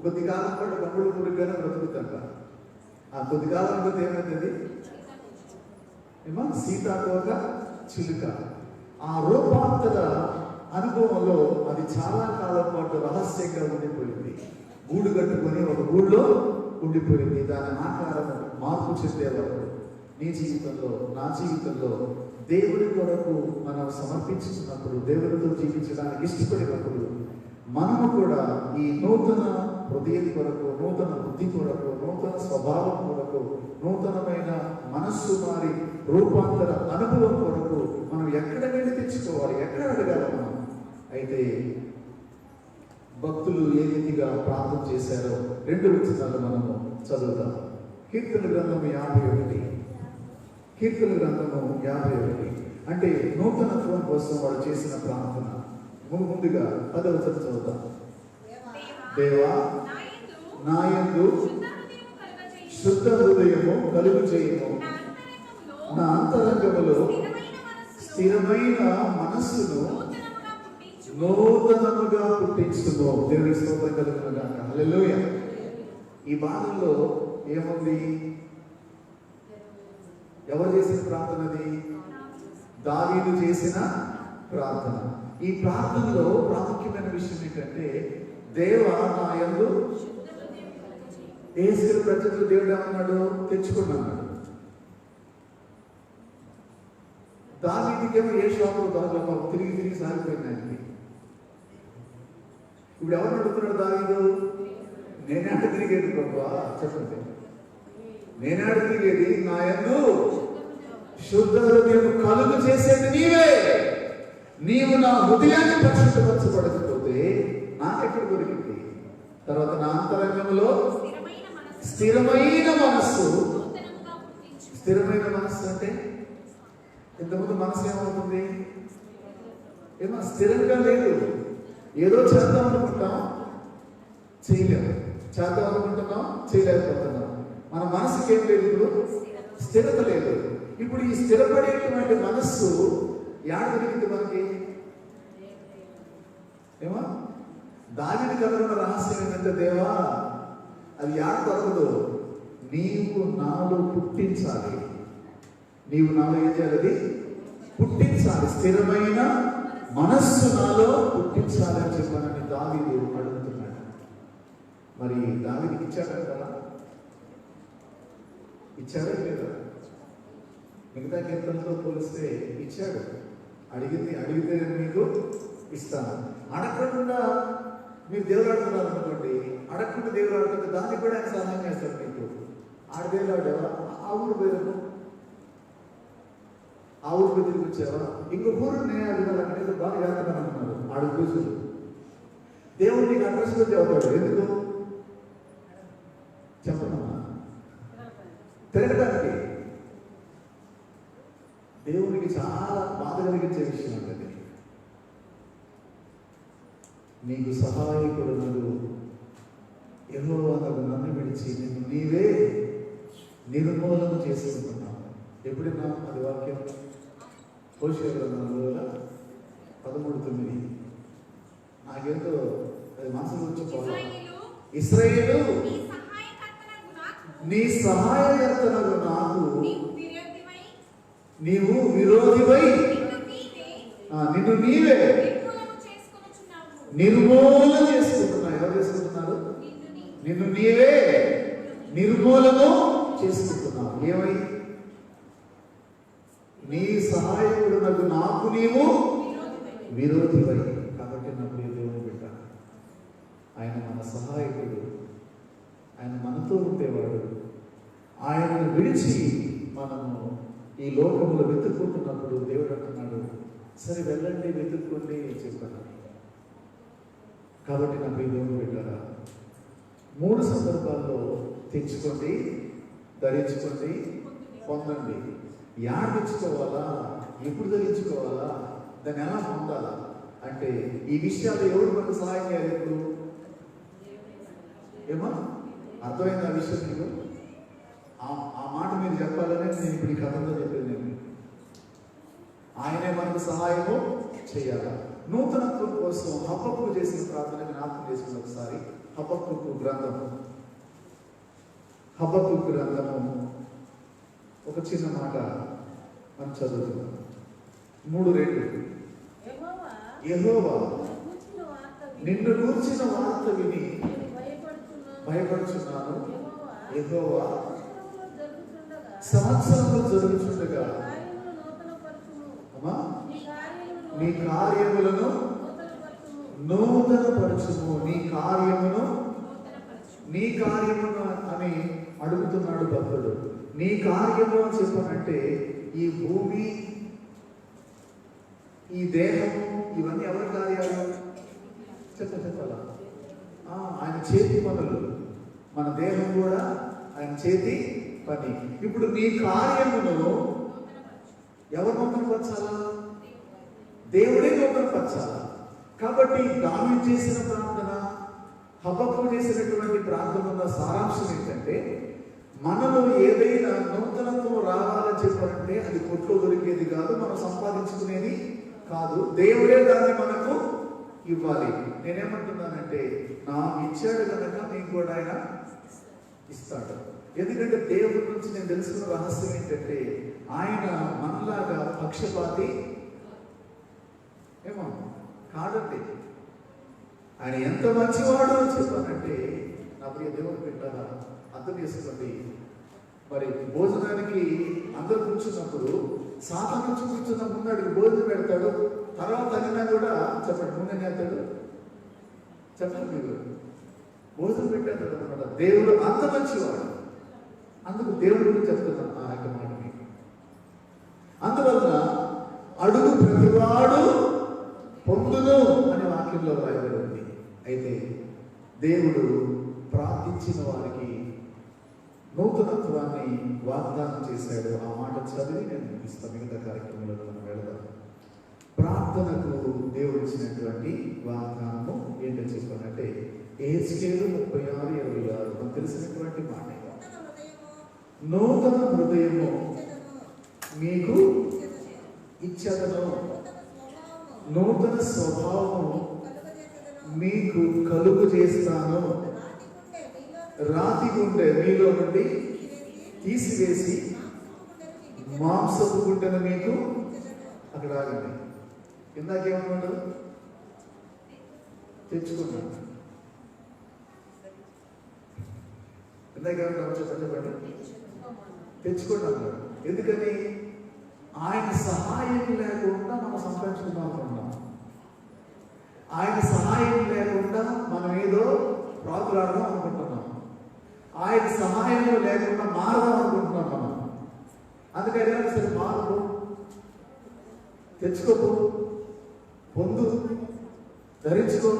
కొద్ది కాలం పాటు గొంగళి పురుగుగానే బ్రతుకుతాక ఆ కొద్ది కాలం పోతే ఏమైతుంది? సీతాకోక చిలుక. ఆ రూపాంతర అనుభవంలో అది చాలా కాలం పాటు రహస్యంగా ఉండిపోయింది. గూడు కట్టుకొని ఒక గూడులో ఉండిపోయింది. దాని ఆకారం మార్పు చెందేవారు. నీ జీవితంలో, నా జీవితంలో దేవుడి కొరకు మనం సమర్పించుకున్నప్పుడు, దేవుడితో జీవించడానికి ఇష్టపడినప్పుడు, మనము కూడా ఈ నూతన హృదయం కొరకు, నూతన బుద్ధి కొరకు, నూతన స్వభావం కొరకు, నూతనమైన మనస్సు మారి రూపాంతర అనుభవం కొరకు మనం ఎక్కడ వెళ్ళి తెచ్చుకోవాలి? ఎక్కడ అడగాలి మనం? అయితే భక్తులు ఏ రీతిగా ప్రార్థన చేశారో 2 వచనాలు మనము చదువుతాం. కీర్తన గ్రంథము 51 అంటే నూతనత్వం కోసం వాడు చేసిన ప్రార్థన. ముందుగా 10వ వచనం చదువుతాం. దేవా నా యందు శుద్ధ హృదయము కలుగు చేయము, నా అంతరంగములో స్థిరమైన మనస్సును నూతనముగా పుట్టించుము. దేవుని స్తోత్రం కలుగునుగాక. హల్లెలూయా. ఈ భాగంలో ఏముంది? ఎవరు చేసిన ప్రార్థనది? దావీదు చేసిన ప్రార్థన. ఈ ప్రార్థనలో ప్రాముఖ్యమైన విషయం ఏంటంటే, దేవా నా యందు ఏసుల ప్రజలు దేవుడు ఏమన్నాడు? తెచ్చుకున్నాడు. దావీదుకేమో ఏ శ్లోకం దాదాపు తిరిగి సాగిపోయింది ఆయనకి. ఇప్పుడు ఎవరు అడుగుతున్నాడు దావీదు? నేనాడ తిరిగేది ప్రభువా, చెప్పండి, నేనాడ తిరిగేది, నా యందు శుద్ధ హృదయం కలుగు చేసేది నీవే. నీవు నా హృదయాన్ని పరిశుద్ధపరచబడకపోతే నాకెక్కడ దొరికింది? తర్వాత నా అంతరంగంలో స్థిరమైన మనస్సు. స్థిరమైన మనస్సు అంటే ఇంతకుముందు మనసు ఏమవుతుంది? ఏమో స్థిరంగా లేదు. ఏదో చేద్దాం అనుకుంటాం, చేయలేము. చేద్దాం అనుకుంటున్నాం, చేయలేకపోతున్నాం. మన మనసుకి ఏం లేదు? ఇప్పుడు స్థిరత లేదు. ఇప్పుడు ఈ స్థిరపడేటువంటి మనస్సు యాడ దొరికింది మనకి? ఏమో దావీదు కథలో రహస్యం ఏంటంటే, దేవా అది యాడ దొరకదు, నీవు నాలో పుట్టించాలి. నీవు నాలో ఏం చేయాలి? పుట్టించాలి. స్థిరమైన మనస్సు నాలో పుట్టించాలి అని చెప్పానని దావీదు అడుగుతున్నాడు. మరి దావీదుకి ఇచ్చాడు కదా? ఇచ్చాడా లేదా? మిగతా కీర్తనలతో పోలిస్తే ఇచ్చాడు. అడిగితే మీకు ఇస్తాను. అడగకుండా మీరు దేవుడు ఆడుతున్నారు అనుకోండి, అడగకుండా దేవుడు ఆడుతుంటే దానికి కూడా ఆయన సహాయం చేస్తాడు మీకు. ఆడదేలాడేవా? ఆ ఊరు పేరు, ఆ ఊరు పేరు తిరిగి వచ్చావా? ఇంకొక ఊరు నేను అడిగాను, అక్కడ బాగా వెళ్తున్నాను అంటున్నారు. ఆడు కూర్చుని దేవుడు నీకు అడ్రస్ పెట్టి అవుతాడు. ఎందుకు చెప్పనమ్మా? తిరగడానికి. దేవునికి చాలా బాధ కలిగించే విషయం అండి. నీకు సహాయకుడు యెహోవా నన్ను విడిచి నిన్ను నీవే నిర్మూలన చేసుకుంటున్నావు. ఎప్పుడైనా అది వాక్యం హోషేయ గ్రంథంలో 13:9. నాకేంటో అది మనసులో వచ్చిపోవాలి. ఇశ్రాయేలు నీ సహాయకర్తనగు నాకు నీవు విరోధివై నిన్ను నీవే నిర్మూలన చేసుకుంటున్నావు. ఎవరు చేసుకుంటున్నారు? నిన్ను నీవే నిర్మూలన చేసుకుంటున్నావు. ఏమై? నీ సహాయకుడు నాకు నీవు విరోధివై. కాబట్టి నా ప్రియ దేవుని బిడ్డ, ఆయన మన సహాయకుడు, ఆయన మనతో ఉండేవాడు. ఆయనను విడిచి మనము ఈ లోకంలో వెతుక్కుంటున్నప్పుడు దేవుడు అంటున్నాడు, సరే వెళ్ళండి వెతుక్కోండి చెప్పాను. కాబట్టి నా ప్రియ దేవుని బిడ్డారా, 3 సందర్భాల్లో తెచ్చుకోండి, ధరించుకోండి, పొందండి. యాడ్ తెచ్చుకోవాలా, ఎప్పుడు ధరించుకోవాలా, దాన్ని ఎలా పొందాలా అంటే ఈ విషయాలు ఎవరు మనకు సహాయం చేయాలి? ఇప్పుడు ఏమో అర్థమైంది ఆ విషయం మీకు? ఆ మాట మీరు చెప్పాలని నేను ఇప్పుడు ఈ కథలో చెప్పేది. నేను ఆయనే మనకు సహాయము చేయాలి. నూతనత్వం కోసం హబక్కూకు చేసిన ప్రార్థన జ్ఞాపకం చేసుకుని ఒకసారి. హబక్కూకు గ్రంథము ఒక చిన్న మాట మనం చదువుతున్నాం. 3:2. యెహోవా నిన్ను గూర్చిన వార్త విని భయపడుచున్నాను. యెహోవా సంవత్సరములు జరుగుతుండగా అమ్మా నీ కార్యములను నూతనపరచుము. నీ కార్యమును అని అడుగుతున్నాడు భక్తుడు. నీ కార్యము అని చెప్పానంటే ఈ భూమి, ఈ దేహము, ఇవన్నీ ఎవరి కార్యాలు? చెప్పాలా? ఆయన చేతి పనులు. మన దేహం కూడా ఆయన చేతి పని. ఇప్పుడు నీ కార్యమును ఎవరు నూతనపరచాలా? దేవుడే నూతనపరచాలా. కాబట్టి దావీదు చేసిన ప్రార్థన, హబక్కూకు చేసినటువంటి ప్రార్థనల సారాంశం ఏంటంటే, మనలో ఏదైనా నూతనత్వం రావాలని చెప్పారంటే అది కొట్లో దొరికేది కాదు, మనం సంపాదించుకునేది కాదు. దేవుడే దాన్ని మనకు ఇవ్వాలి. నేనేమంటున్నానంటే, నాకు ఇచ్చాడు కనుక మీకు కూడా ఆయన ఇస్తాడు. ఎందుకంటే దేవుడి నుంచి నేను తెలుసుకున్న రహస్యం ఏంటంటే, ఆయన మనలాగా పక్షపాతి ఏమో కాదండి. ఆయన ఎంత మంచివాడు అని చెప్పానంటే, నా ప్రియ దేవుడు పెట్టారా అర్థం చేసుకోండి. మరి భోజనానికి అందరు కూర్చున్నప్పుడు సాధారణ కూర్చున్న ముందు భోజనం పెడతాడు. తర్వాత అయినా కూడా చెప్పండి ముందే వెళ్తాడు. చెప్పండి మీరు భోజనం పెట్టాడు అనమాట. దేవుడు అంత మంచివాడు. అందుకు దేవుడి గురించి చెప్తున్నాను ఆ యొక్క మాట మీకు. అందువల్ల అడుగు ప్రతివాడు పొందును అనే వాక్యంలో రాయబడి ఉంది. అయితే దేవుడు ప్రార్థించిన వారికి నూతనత్వాన్ని వాగ్దానం చేశాడు. ఆ మాట చదివి నేను ముగిస్తాను. మిగతా కార్యక్రమంలో మనం వెళదాం. ప్రార్థనకు దేవుడు ఇచ్చినటువంటి వాగ్దానము ఏంటో చెప్పానంటే, యెహెజ్కేలు 36:26 మనకు తెలిసినటువంటి మాట. నూతన హృదయము మీకు ఇచ్చదను, నూతన స్వభావము మీకు కలుగు చేస్తాను, రాతి గుండె మీలో నుండి తీసివేసి మాంసపు గుడ్డను మీకు అక్కడ ఆగండి. ఇందాకేమన్నాడు? తెచ్చుకున్నాడు. ఇందాకేమన్నా చెప్పండి. తెచ్చుకోండి అన్నాడు. ఎందుకని? ఆయన సహాయం లేకుండా మనం సంపాదించుకుందాం అనుకున్నాం. ఆయన సహాయం లేకుండా మనం ఏదో ప్రాకులాడదాం అనుకుంటున్నాం. ఆయన సహాయం లేకుండా మారదాం అనుకుంటున్నాం మనం. అందుకని సరే మార్పు తెచ్చుకోపు, పొందు, ధరించుకో.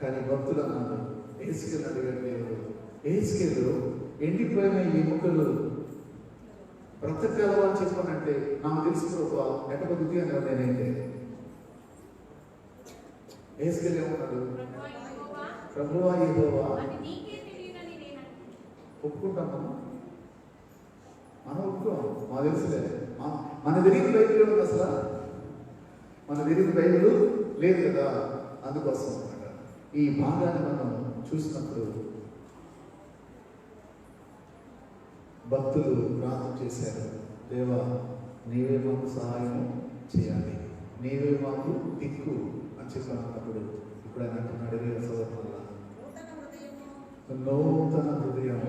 కానీ భక్తులు అన్నారు, ఏసుకెళ్ళి అడిగాడు దేవుడు, ఏసుకెళ్ళు ఎండిపోయిన ఈ ముక్కలు బ్రతకగలవా అని చెప్పానంటే నాకు తెలుసు ప్రభా ఎక్కడ బుద్ధి అనేవాడు. నేనైతే ఏసుకెళ్ళి ఏమన్నాడు? ప్రభువా యెహోవా ఒప్పుకుంటాం మనం ఒప్పుకోం. మాకు తెలుసులే, మన తిరిగి బైబిల్ ఉంది అసలు, మన తిరిగి బైబిల్ లేదు కదా. అందుకోసం అన్నమాట ఈ భాగాన్ని మనం చూసినప్పుడు భక్తులు ప్రార్థన చేశారు, దేవా నీవే మాకు సహాయం చేయాలి, నీవే మాకు దిక్కు అని చెప్పినప్పుడు ఇప్పుడు ఆయన అంటున్నాడు, సోదరుల నూతన హృదయం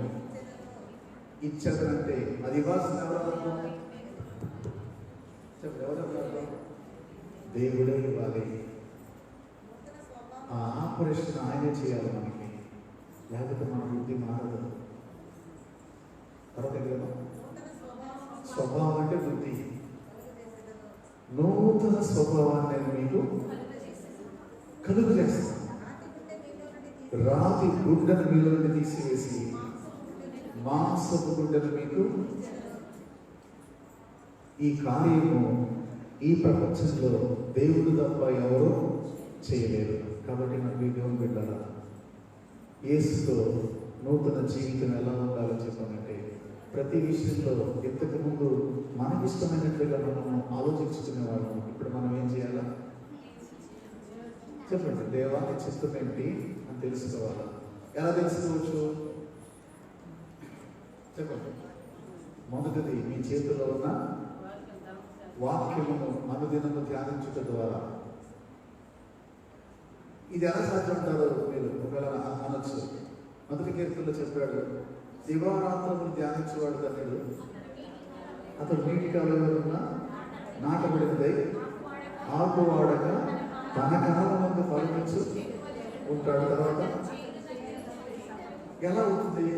ఇచ్చదంటే అది ఇవ్వాల్సిన ఎవరన్నారు? దేవుడే ఇవ్వాలి. ఆ ఆపరేషన్ ఆయనే చేయాలి మనకి, లేకపోతే మన బుద్ధి మారదు. తర్వాత స్వభావం అంటే బుద్ధి. నూతన స్వభావాన్ని నేను మీకు కలుగు చేస్తాను. రాతి గుడ్డను మీలో నుండి తీసివేసి మాంసపు గుడ్డను మీకు. ఈ కార్యము ఈ ప్రపంచంలో దేవుడు తప్ప ఎవరు చేయలేరు. కాబట్టి నాకు దేవుని బిడ్డలా యేసుతో నూతన జీవితం ఎలా ఉండాలో చెప్పానంటే ప్రతి విషయంలో ఇంతకు ముందు మనకిష్టమైనట్లుగా మనము ఆలోచించుకునే వాళ్ళం. ఇప్పుడు మనం ఏం చేయాలా చెప్పండి? దేవా నీ చిత్తం ఏంటి అని తెలుసుకోవాలా. ఎలా తెలుసుకోవచ్చు చెప్పండి? మొదటిది మీ చేతిలో ఉన్న వాక్యమును అనుదినము ధ్యానించుట ద్వారా. ఇది ఎలా సాధ్యం అంటారో మీరు ఒకవేళ అనొచ్చు. మొదటి కీర్తనలో చెప్పాడు, దివారాత్రములు ధ్యానించేవాడు ధన్యుడు, అతడు నీటి కాలువలున్న నాటబడినదై ఆకువాడక తన కాలమందు ఫలించు ఉంటాడు. తర్వాత ఎలా అవుతుంది?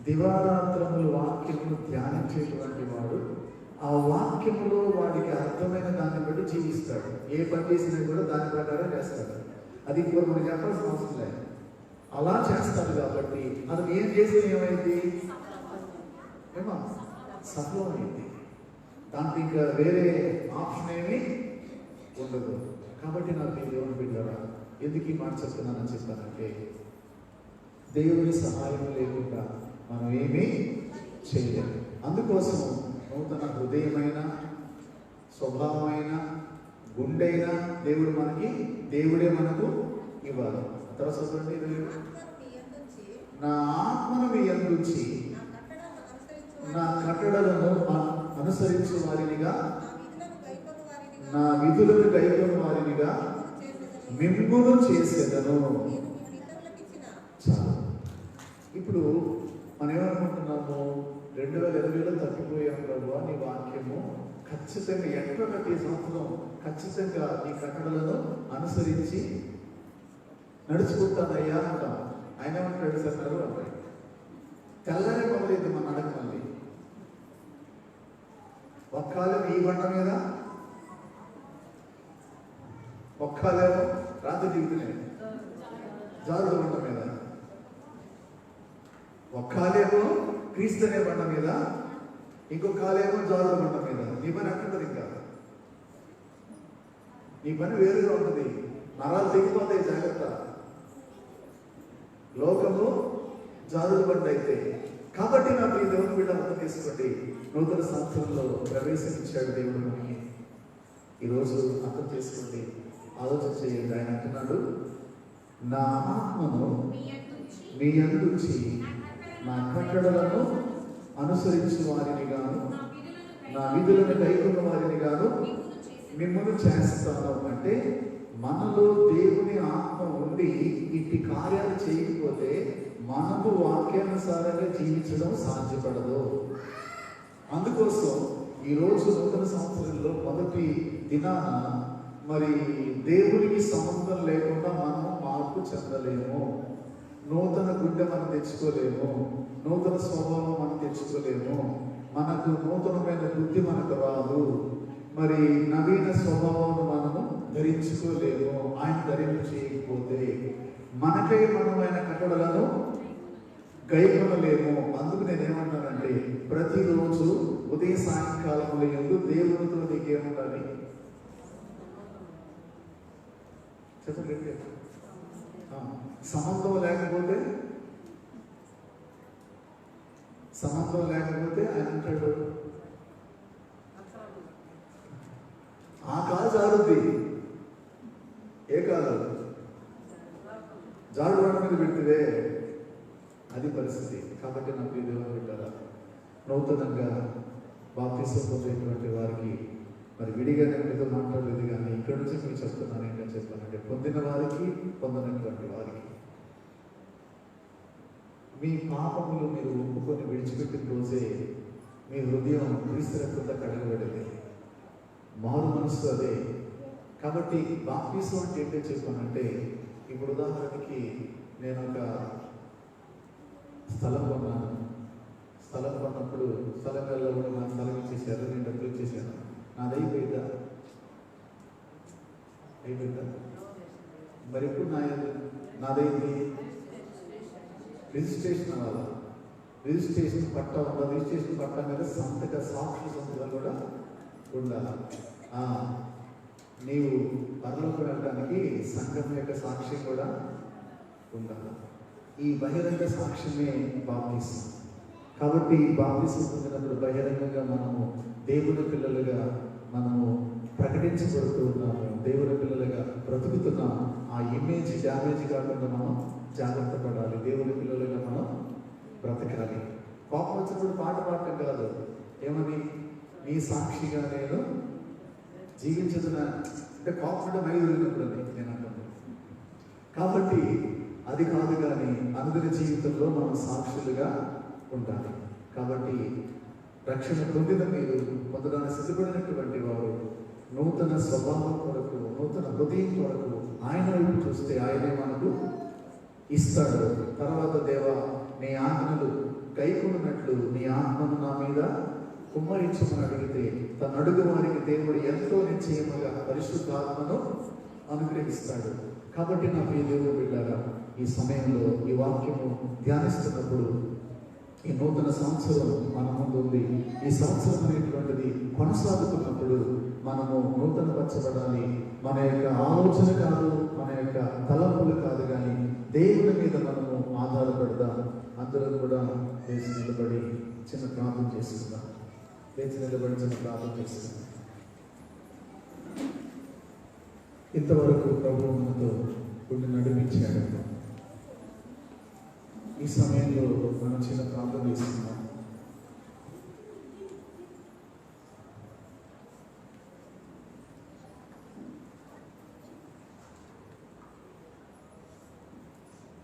దివారాత్రములు వాక్యమును ధ్యానించేటువంటి వాడు ఆ వాక్యములో వాడికి అర్థమైన దాన్ని బట్టి జీవిస్తాడు. ఏ పని చేసినా కూడా దాని ప్రకారం చేస్తాడు. అది ఇప్పుడు మనం చెప్పాల్సిన అవసరం లేదు, అలా చేస్తాడు. కాబట్టి అతను ఏం చేస్తే ఏమైంది? ఏమో సఫలమైంది. దాంట్లో ఇంకా వేరే ఆప్షన్ ఏమీ ఉండదు. కాబట్టి నాకు దేవుని బిడ్డరా ఎందుకు ఈ మాట చెప్తున్నానని చెప్పానంటే దేవుని సహాయం లేకుండా మనం ఏమీ చేయలేము. అందుకోసం నూతన హృదయమైన స్వభావమైన గుండెైన దేవుడే మనకు ఇవ్వాలి. తర్వాత నా ఆత్మను మీ యందుంచి నా కట్టడలను అనుసరించు వారినిగా, నా విధులను గైకొను వారినిగా మిమ్మును చేసేదను. చాలా ఇప్పుడు మనం ఏమనుకుంటున్నాము? 2020లో తప్పిపోయాం ప్రభు, నీ వాక్యము ఖచ్చితంగా ఎక్కడ ప్రతి సంవత్సరం ఖచ్చితంగా నీ కట్టడలను అనుసరించి నడుచుకుంటానయ్యా అంటాం. ఆయన ఏమంటాడు? సార్ అంటాడు. తెల్లనే మొదలైంది మన నడక. మళ్ళీ ఒక్కాలేమో ఈ బండ మీద, ఒక్కాలేమో రాత్రి దిగుతున్నాయి జారుడు బండ మీద, ఒక్కాలేమో క్రీస్తునే బండ మీద, ఇంకో కాలేమో జారుడు బండ మీద. నీ పని అంటుంటుంది, ఇంకా నీ పని వేరుగా ఉంటుంది. నరాలు తెగిపోతాయి, జాగ్రత్త. లోకము జారుడు బండ అయితే. కాబట్టి నాకు ఈ దేవుని బిడ్డ అర్థం చేసుకోండి, నూతన సంవత్సరంలో ప్రవేశించాడు దేవుడు మనకి. ఈరోజు అర్థం చేసుకోండి, ఆలోచన చేయండి. ఆయన అంటున్నాడు, నా ఆత్మను మీ యందుంచి నా కట్టడలను అనుసరించిన వారిని గాను నా విధులను కైకొన్న వారిని గాను మిమ్మల్ని చేస్తాను. అంటే మనలో దేవుని ఆత్మ ఉండి ఇట్టి కార్యాలు చేయకపోతే మనము వాక్యానుసారంగా జీవించడం సాధ్యపడదు. అందుకోసం ఈరోజు నూతన సంవత్సరంలో మొదటి దినాన మరి దేవునికి సంబంధం లేకుండా మనము మార్పు చెందలేము. నూతన గుండె మనం తెచ్చుకోలేము, నూతన స్వభావం మనం తెచ్చుకోలేము, మనకు నూతనమైన బుద్ధి మనకు రాదు, మరి నవీన స్వభావం మనము ధరించుకోలేము. ఆయన ధరింపు చేయకపోతే మనకై మనమైన కట్టడలను గైకొనలేము. అందుకు నేనేమంటానంటే ప్రతిరోజు ఉదయ సాయంకాలంలో ఎందు దేవునితో నీకేముండాలి చెప్పండి. సంబంధం లేకపోతే ఆయన అంటాడు ఆ కాలు జారుద్ది. ఏ కాదు జాడు మీద పెడితే అది పరిస్థితి. కాబట్టి నాకు ఈ దేవుని పెట్టారా నూతనంగా బాప్తిసం పొందేటువంటి వారికి మరి విడిగా నేను మీతో మాట్లాడలేదు, కానీ ఇక్కడ నుంచి మీకు చెప్తున్నాను. ఏంటని చెప్పానంటే పొందిన వారికి పొందినటువంటి వారికి మీ పాపములు మీరు ఒప్పుకొని విడిచిపెట్టిన రోజే మీ హృదయం క్రీస్తురక్తంతో కడగబడింది. మారు మనసు అదే. కాబట్టి బాప్తిసం అంటే ఏంటో చెప్పానంటే ఇప్పుడు ఉదాహరణకి నేను ఒక స్థలం కొన్నాను. స్థలం కొన్నప్పుడు స్థలంలో కూడా నా స్థలం ఇచ్చేసారు, నేను డబ్బులు ఇచ్చేసాను. నాదైపోయిందా? అయిపోయిందా? మరి ఇప్పుడు నాదైంది రిజిస్ట్రేషన్ అవ్వాలా. రిజిస్ట్రేషన్ పట్టా ఉందా? రిజిస్ట్రేషన్ పట్టా మీద సాక్షి సంతకాలు కూడా ఉండాలి. నీవు పరలోకి వెళ్ళడానికి సంఘం యొక్క సాక్ష్యం కూడా ఉండాలి. ఈ బహిరంగ సాక్ష్యమే బాప్తిసం. కాబట్టి బాప్తిసం పొందినప్పుడు బహిరంగంగా మనము దేవుని పిల్లలుగా మనము ప్రకటించబడుతూ ఉన్నాము, దేవుని పిల్లలుగా బ్రతుకుతున్నాము. ఆ ఇమేజ్ డ్యామేజ్ కాకుండా మనం జాగ్రత్త పడాలి. దేవుని పిల్లలుగా మనం బ్రతకాలి. కోపం వచ్చినప్పుడు పాట పాడటం కాదు, ఏమని నీ సాక్షిగా నేను జీవించదునా అంటే కోపం అంటే మై వెళ్ళినప్పుడు అని నేను అంటాను. కాబట్టి అది కాదు, కానీ అనుదిన జీవితంలో మనం సాక్షులుగా ఉండాలి. కాబట్టి రక్షణ పొందిన మీరు పొందడానికి సిద్ధపడినటువంటి వారు నూతన స్వభావం కొరకు, నూతన హృదయం కొరకు ఆయన వైపు చూస్తే ఆయనే మనకు ఇస్తాడు. తర్వాత దేవా నీ ఆజ్ఞలు గైకొన్నట్లు నీ ఆత్మను నా మీద కుమ్మరించమని అడిగితే తన అడుగు వారికి దేవుడు ఎంతో నిశ్చయముగా పరిశుద్ధాత్మను అనుగ్రహిస్తాడు. కాబట్టి నా ప్రియ దేవుడు బిడ్డారా, ఈ సమయంలో ఈ వాక్యము ధ్యానిస్తున్నప్పుడు ఈ నూతన సంవత్సరం మన ముందు ఉంది. ఈ సంవత్సరం అనేటువంటిది కొనసాగుతున్నప్పుడు మనము నూతన పరచబడాలి. మన యొక్క ఆలోచన కాదు, మన యొక్క తలంపులు కాదు, కానీ దేవుని మీద మనము ఆధారపడదాం. అందరూ కూడా లేచి నిలబడి చిన్న ప్రార్థన చేసుకుందాం. చిన్న ప్రార్థన చేసుకుందాం. ఇంతవరకు ప్రభువు మనతో కొన్ని నడిపించాడు. ఈ సమయంలో మనం చిన్న ప్రార్థన చేస్తున్నాం.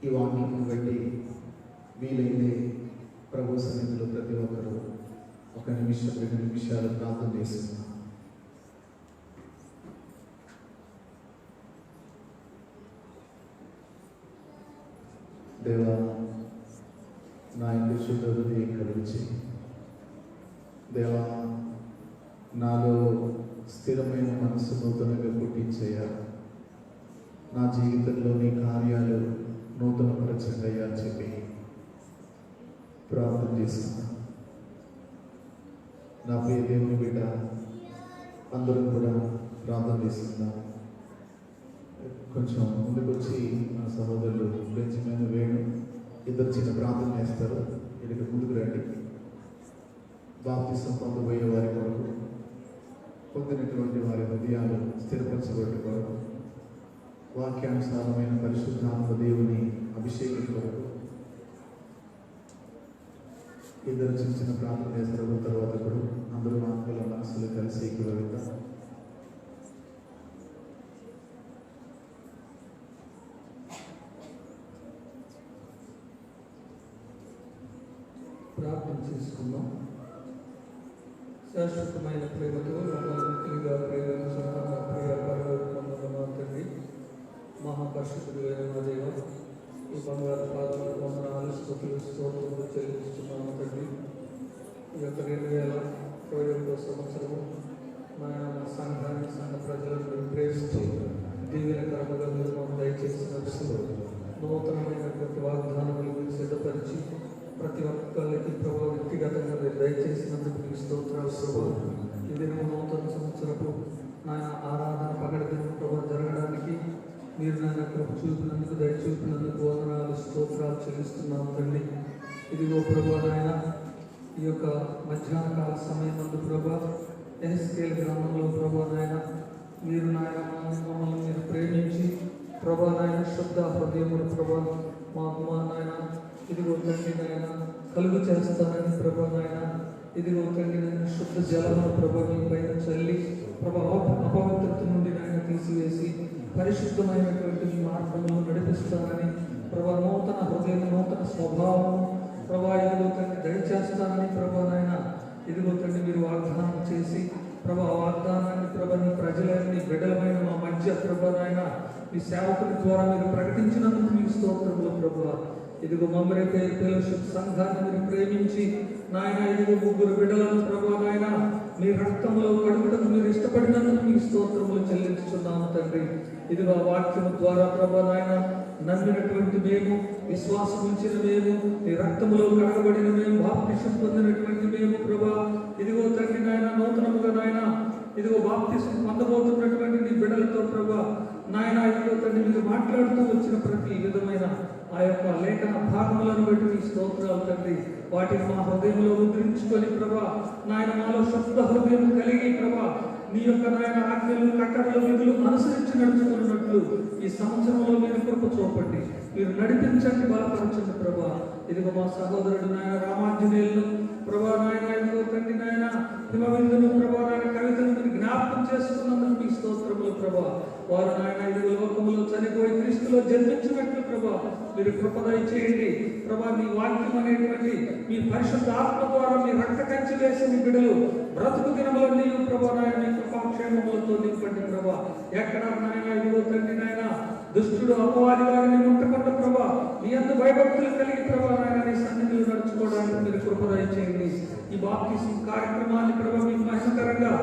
ఈ వాక్యం బట్టి వీలైతే ప్రభు సన్నిధిలో ప్రతి ఒక్కరూ 1 నిమిషం 2 నిమిషాలు ప్రార్థన చేస్తున్నాం. దేవా, నా ఇంటి శుద్ధ హృదయం కలిగించి, దేవా నాలో స్థిరమైన మనసు నూతనంగా పుట్టించేయా. నా జీవితంలో నీ కార్యాలు నూతన పరచండియా అని చెప్పి ప్రార్థన చేస్తున్నా. నా ప్రియ దేవుని బిడ్డ అందరూ కూడా ప్రార్థన చేస్తున్నా. కొంచెం ముందుకు వచ్చి నా సహోదరులు బెంచమైన వేణు ఇద్దరు చిన్న ప్రార్థన చేస్తారు. ఇక్కడికి ముందుకు రండి. బాప్తిసం పొందబోయే వారి కొరకు, పొందినటువంటి వారి హృదయాలు స్థిరపరచబడి కొరకు, వాక్యానుసారమైన పరిశుద్ధాత్మ దేవుని అభిషేకం కొరకు ఇద్దరు చిన్న చిన్న ప్రార్థన చేసిన తర్వాత ఇప్పుడు అందరూ ఆత్మల మనసులు కలిసి ఏకీభవిద్దాం. ప్రార్థన చేసుకుందాం. శాశ్వతమైన ప్రేమతో మమ్మల్నిగా ప్రేమించిన మా ప్రియ పరలోకమందున్న మా తండ్రి, మహాపరిశుద్ధుడు అయిన మా దేవ, ఈ బంగారు పాదములకు వందనాలు, స్తుతులు, స్తోత్రములు చెల్లిస్తున్నాము తండ్రి. ఈ యొక్క 2021 సంవత్సరము మా సంఘాన్ని, సంఘ ప్రజలను మీరు ప్రేమించి దీవెనకరముగా మీరు మాకు దయచేసినందుకు నూతనమైనటువంటి వాగ్దానములు మీరు సిద్ధపరిచి ప్రతి ఒక్కరికి ప్రభావ వ్యక్తిగతంగా మీరు దయచేసినందుకు మీకు స్తోత్రాలు ప్రభావ. ఈ దినము నూతన సంవత్సరపు నాయన ఆరాధన పగడి దినం ప్రభావ జరగడానికి మీరు నాయన కృప చూపినందుకు, దయ చూపినందుకు వందనాలు, స్తోత్రాలు చెల్లిస్తున్నాము తండ్రి. ఇదిగో ప్రభావ నాయన ఈ యొక్క మధ్యాహ్న కాల సమయం నందు ప్రభా ఎహెస్కేల్ గ్రామంలో ప్రభా నాయన మీరు నాయన మమ్మల్ని మీరు ప్రేమించి ప్రభా నాయన శుద్ధ హృదయములు ప్రభా మా నాయన ఇదిగో తండ్రి నాయన కలుగు చేస్తానని ప్రభా నాయన ఇదిగో తండ్రి నాయన శుద్ధ జలమును ప్రభా మీ పైన చల్లి ప్రభా అపవిత్రత నుండి నాయన తీసివేసి పరిశుద్ధమైనటువంటి మీ మార్గంలో నడిపిస్తానని ప్రభా నూతన హృదయం, నూతన స్వభావం ప్రభా ఇదిగో తండ్రి దయచేస్తానని ప్రభా నాయన ఇదిగో తండ్రి మీరు వాగ్దానం చేసి ప్రభా వాగ్దానాన్ని ప్రభా నీ ప్రజలని బిడ్డలమైన మా మధ్య ప్రభా నాయన మీ సేవకుని ద్వారా మీరు ప్రకటించినందుకు మీకు స్తోత్రములు ప్రభా. ఇదిగో మమ్మల్ని ఫెలోషిప్ సంఘాన్ని మీరు ప్రేమించి నాయన ఇదిగో 3 బిడ్డలను ప్రభా నాయన మీ రక్తంలో కడుగుటకు మీరు ఇష్టపడినందుకు మీకు స్తోత్రములు చెల్లించుచున్నాము తండ్రి. ఇదిగో వాక్యము ద్వారా ప్రభా నాయన నమ్మినటువంటి మేము, విశ్వాసం ఉంచిన మేము, మీ రక్తములో కడగబడిన మేము, బాప్తిసం పొందినటువంటి మేము ప్రభా ఇదిగో తండ్రి నాయన నూతనముగా నాయన ఇదిగో బాప్తిసం పొందబోతున్నటువంటి నీ బిడ్డలతో ప్రభా నాయన ఇదిగో తండ్రి మీరు మాట్లాడుతూ వచ్చిన ప్రతి విధమైన ఆ యొక్క లేఖన భాగములను బట్టి మీ స్తోత్రాలు తండ్రి. వాటిని మా హృదయంలో ముద్రించుకొని ప్రభా నాయన మాలో శుద్ధ హృదయం కలిగి ప్రభా నీ యొక్క నాయన ఆజ్ఞలు, కట్టడలు, విధులు అనుసరించి నడుచుకున్నట్లు ఈ సంవత్సరంలో మీరు కృప చూపండి, మీరు నడిపించండి, బలపరచండి ప్రభా. ఇదిగో మా సహోదరుడు నాయన రామాంజనేయులు ప్రభా నాయన ఇదిగో తండ్రి నాయన హిమబిందును ప్రభా నాయన కవితను మీరు జ్ఞాపకం చేసుకున్నందుకు మీ స్తోత్రములు ప్రభా. వారు నాయన ఇదిగో లోకములో చనిపోయి క్రీస్తులో జన్మించినట్లు ప్రభా మీరు కృప దయచేయండి ప్రభా. మీ వాక్యం అనేటువంటి మీ పరిశుద్ధ ఆత్మ ద్వారా మీ రక్త కంచి వేసి మీ బిడ్డలు బ్రతుకు దినములు నీవు ప్రభా నాయన మీ కృపాక్షేమములతో నింపండి ప్రభా. ఎక్కడ నాయన ఇదిగో తండ్రి నాయన దుష్టుడు అపవాది వారిని ముట్టకుండా ప్రభా మీ అందు భయభక్తులు కలిగి ప్రభా నాయన నీ సన్నిధిలో నడుచుకోవడానికి మీరు కృప దయచేయండి. ఈ బాప్తిసం కార్యక్రమాన్ని ప్రభా మీకు మహిమకరంగా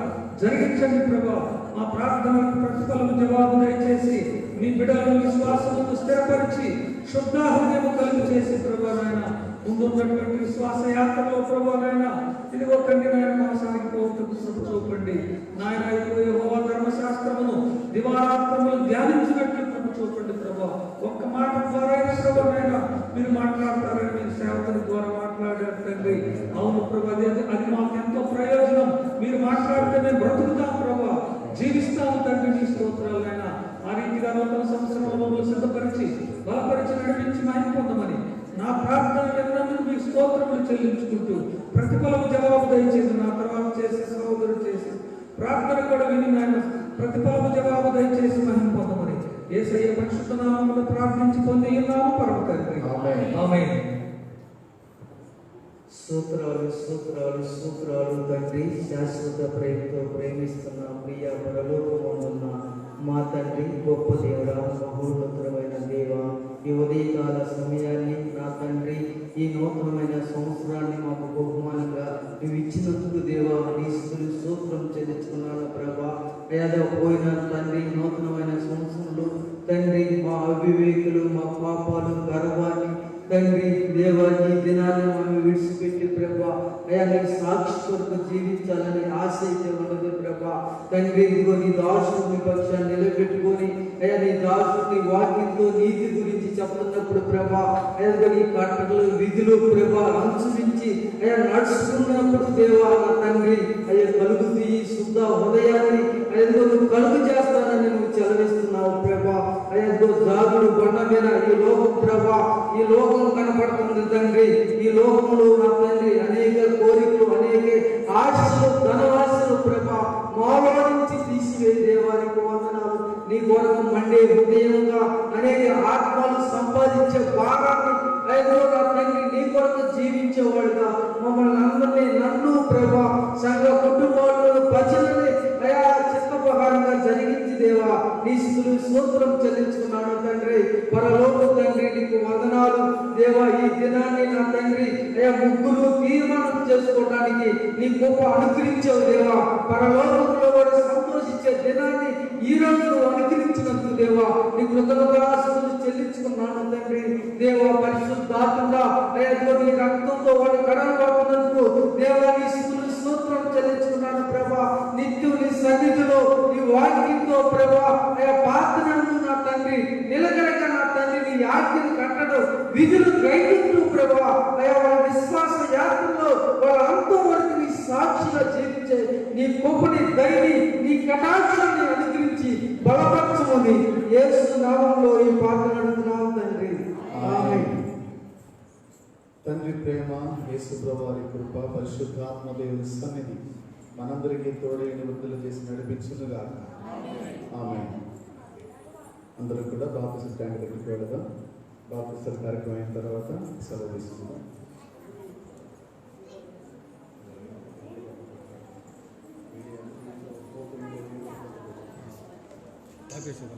జరిగించండి ప్రభా. మా ప్రార్థనలకు ప్రతిఫలము జవాబు దయచేసి మీ బిడ్డలను విశ్వాసమును స్థిరపరిచి శుద్ధ హృదయము కలుగు చేసి ప్రభా నాయన ముందున్నటువంటి విశ్వాస యాత్రలో ప్రభా నాయన ఇదిగో తండ్రి నాయన కొనసాగిపోతుకు చూపండి నాయన. ఇదిగో యెహోవా ధర్మశాస్త్రమును దివారాత్రములు ధ్యానించినట్లు కృప చూపండి ప్రభా. ఒక్క మాట ద్వారా ప్రభా నాయన మీరు మాట్లాడతారని మీ సేవకుని ద్వారా మాట్లాడారు తండ్రి. అవును ప్రభా అది మాకు ఎంతో ప్రయోజనం. మీరు మాట్లాడితే మేము బ్రతుకుతాం ప్రభా, జీవిస్తాము తండ్రి. మీ స్తోత్రాలైనా ఆ రీతిగా నూతన సంవత్సరంలో మమ్మల్ని సిద్ధపరిచి బలపరిచి నడిపించి మహిమ పొందమని నా ప్రార్థన విన్నందుకు మీకు స్తోత్రములు చెల్లించుకుంటూ ప్రతిఫలము జవాబు దయచేసి నా తర్వాత చేసే సహోదరుడు చేసి ప్రార్థన కూడా విని నాయన ప్రతిఫలము జవాబు దయచేసి మహిమ పొందమని యేసయ్య పరిశుద్ధ నామములో ప్రార్థించి పొంది ఉన్నాము పరమ తండ్రి. ఆమేన్. స్తోత్రాలు, స్తోత్రాలు, స్తోత్రాలు తండ్రి. శాశ్వత ప్రేమతో ప్రేమిస్తున్న ప్రియ పరలోకమందున్న మా తండ్రి, గొప్ప దేవుడా, మహోన్నతమైన దేవ, ఈ ఉదయకాల సమయాన్ని నా తండ్రి ఈ నూతనమైన సంవత్సరాన్ని మాకు బహుమానంగా నువ్వు ఇచ్చినందుకు దేవా నీ స్తోత్రం చెల్లించుకున్నాను ప్రభా. ఏదో పోయిన తండ్రి నూతనమైన సంవత్సరంలో తండ్రి మా అవివేకులు, మా పాపాలు, గర్వాన్ని తండ్రి దేవా ఈ దినాన్ని మనం విడిచిపెట్టి ప్రభా అయ్యా నీ సాక్షి కొరకు జీవించాలని ఆశ అయితే ఉన్నది ప్రభా. తండ్రి ఇదిగో నీ దాసుడు మీ పక్షాన్ని నిలబెట్టుకొని అయ్యా నీ దాసుని వాక్యంతో నీతి గురించి చెప్తున్నప్పుడు ప్రభా అయ్యా నీ కట్టడలు, విధులు ప్రభా అనుసరించి అయ్యా నడుచుకున్నప్పుడు దేవా తండ్రి అయ్యా కలుగుతూ ఈ శుద్ధ హృదయాన్ని అయ్యా కలుగు చేస్తానని నువ్వు చెలవిస్తున్నావు ప్రభా. అయ్యా జాగుడు బండ మీద ఈ లోకం ప్రభా ఈ లోకం కనపడుతుంది తండ్రి. ఈ లోకంలో నా తండ్రి అనేక కోరికలు, అనేక ఆశలు, ధనవాశలు ప్రభా మాలో నుంచి తీసివేయ దేవానికి వందనాలు. నీ కొరకు మండే హృదయంగా అనేక ఆత్మలు సంపాదించే భాగాన్ని ఐదో నా తండ్రి నీ కొరకు జీవించేవాడుగా మమ్మల్ని అందరినీ, నన్ను ప్రభా సంఘ కుటుంబాలను భజనని అయా చిత్తప్రకారంగా జరిగించి దేవా నీ స్థుతులు స్తోత్రం చెల్లించుకున్నాను తండ్రి. పరలోక తండ్రి నీకు వందనాలు దేవా. ఈ దినాన్ని నా తండ్రి అయా ముగ్గురు తీర్మానం చేసుకోవడానికి నీ గొప్ప అనుగ్రహించావు దేవా. పరలోకంలో వాడు సంతోషించే దినాన్ని ఈ రోజు అనుగ్రహించినందుకు దేవా నీ కృతజ్ఞతాస్తుతులు చెల్లించుకున్నాను తండ్రి. దేవా పరిశుద్ధాత్మగా అయా నీ రక్తంతో వాడు కడగబడినందుకు దేవా నీ స్తుతులు స్తోత్రం చెల్లించుకున్నాను ప్రభా. నిత్యం నీ సన్నిధిలో నీ వాక్యంతో ప్రభా అయా ప్రార్థనలు నా తండ్రి నిలకడక నా తండ్రి నీ ఆజ్ఞలు కట్టడం, విధులు గ్రహించు ప్రభా అయా వాళ్ళ విశ్వాస యాత్రలో వాళ్ళ అంతం వరకు నీ సాక్షిగా జీవించే నీ గొప్పని దయని నీ కటాక్షాన్ని అనుగ్రహించి బలపరచమని యేసు నామములో ఈ ప్రార్థన అడుగుతున్నాం తండ్రి. ఆమేన్. తండ్రి ప్రేమ, యేసు ప్రభువారి కృప, పరిశుద్ధాత్మ దేవుని సన్నిధి మనందరికీ తోడైన వృద్ధులు చేసి నడిపించునుగా. ఆమేన్. అందరూ కూడా బాప్తిసం ట్యాంక్ దగ్గరికి వెళదాం. బాప్తిసం కార్యక్రమం అయిన తర్వాత సెలవు తీసుకుందాం. Okay sir.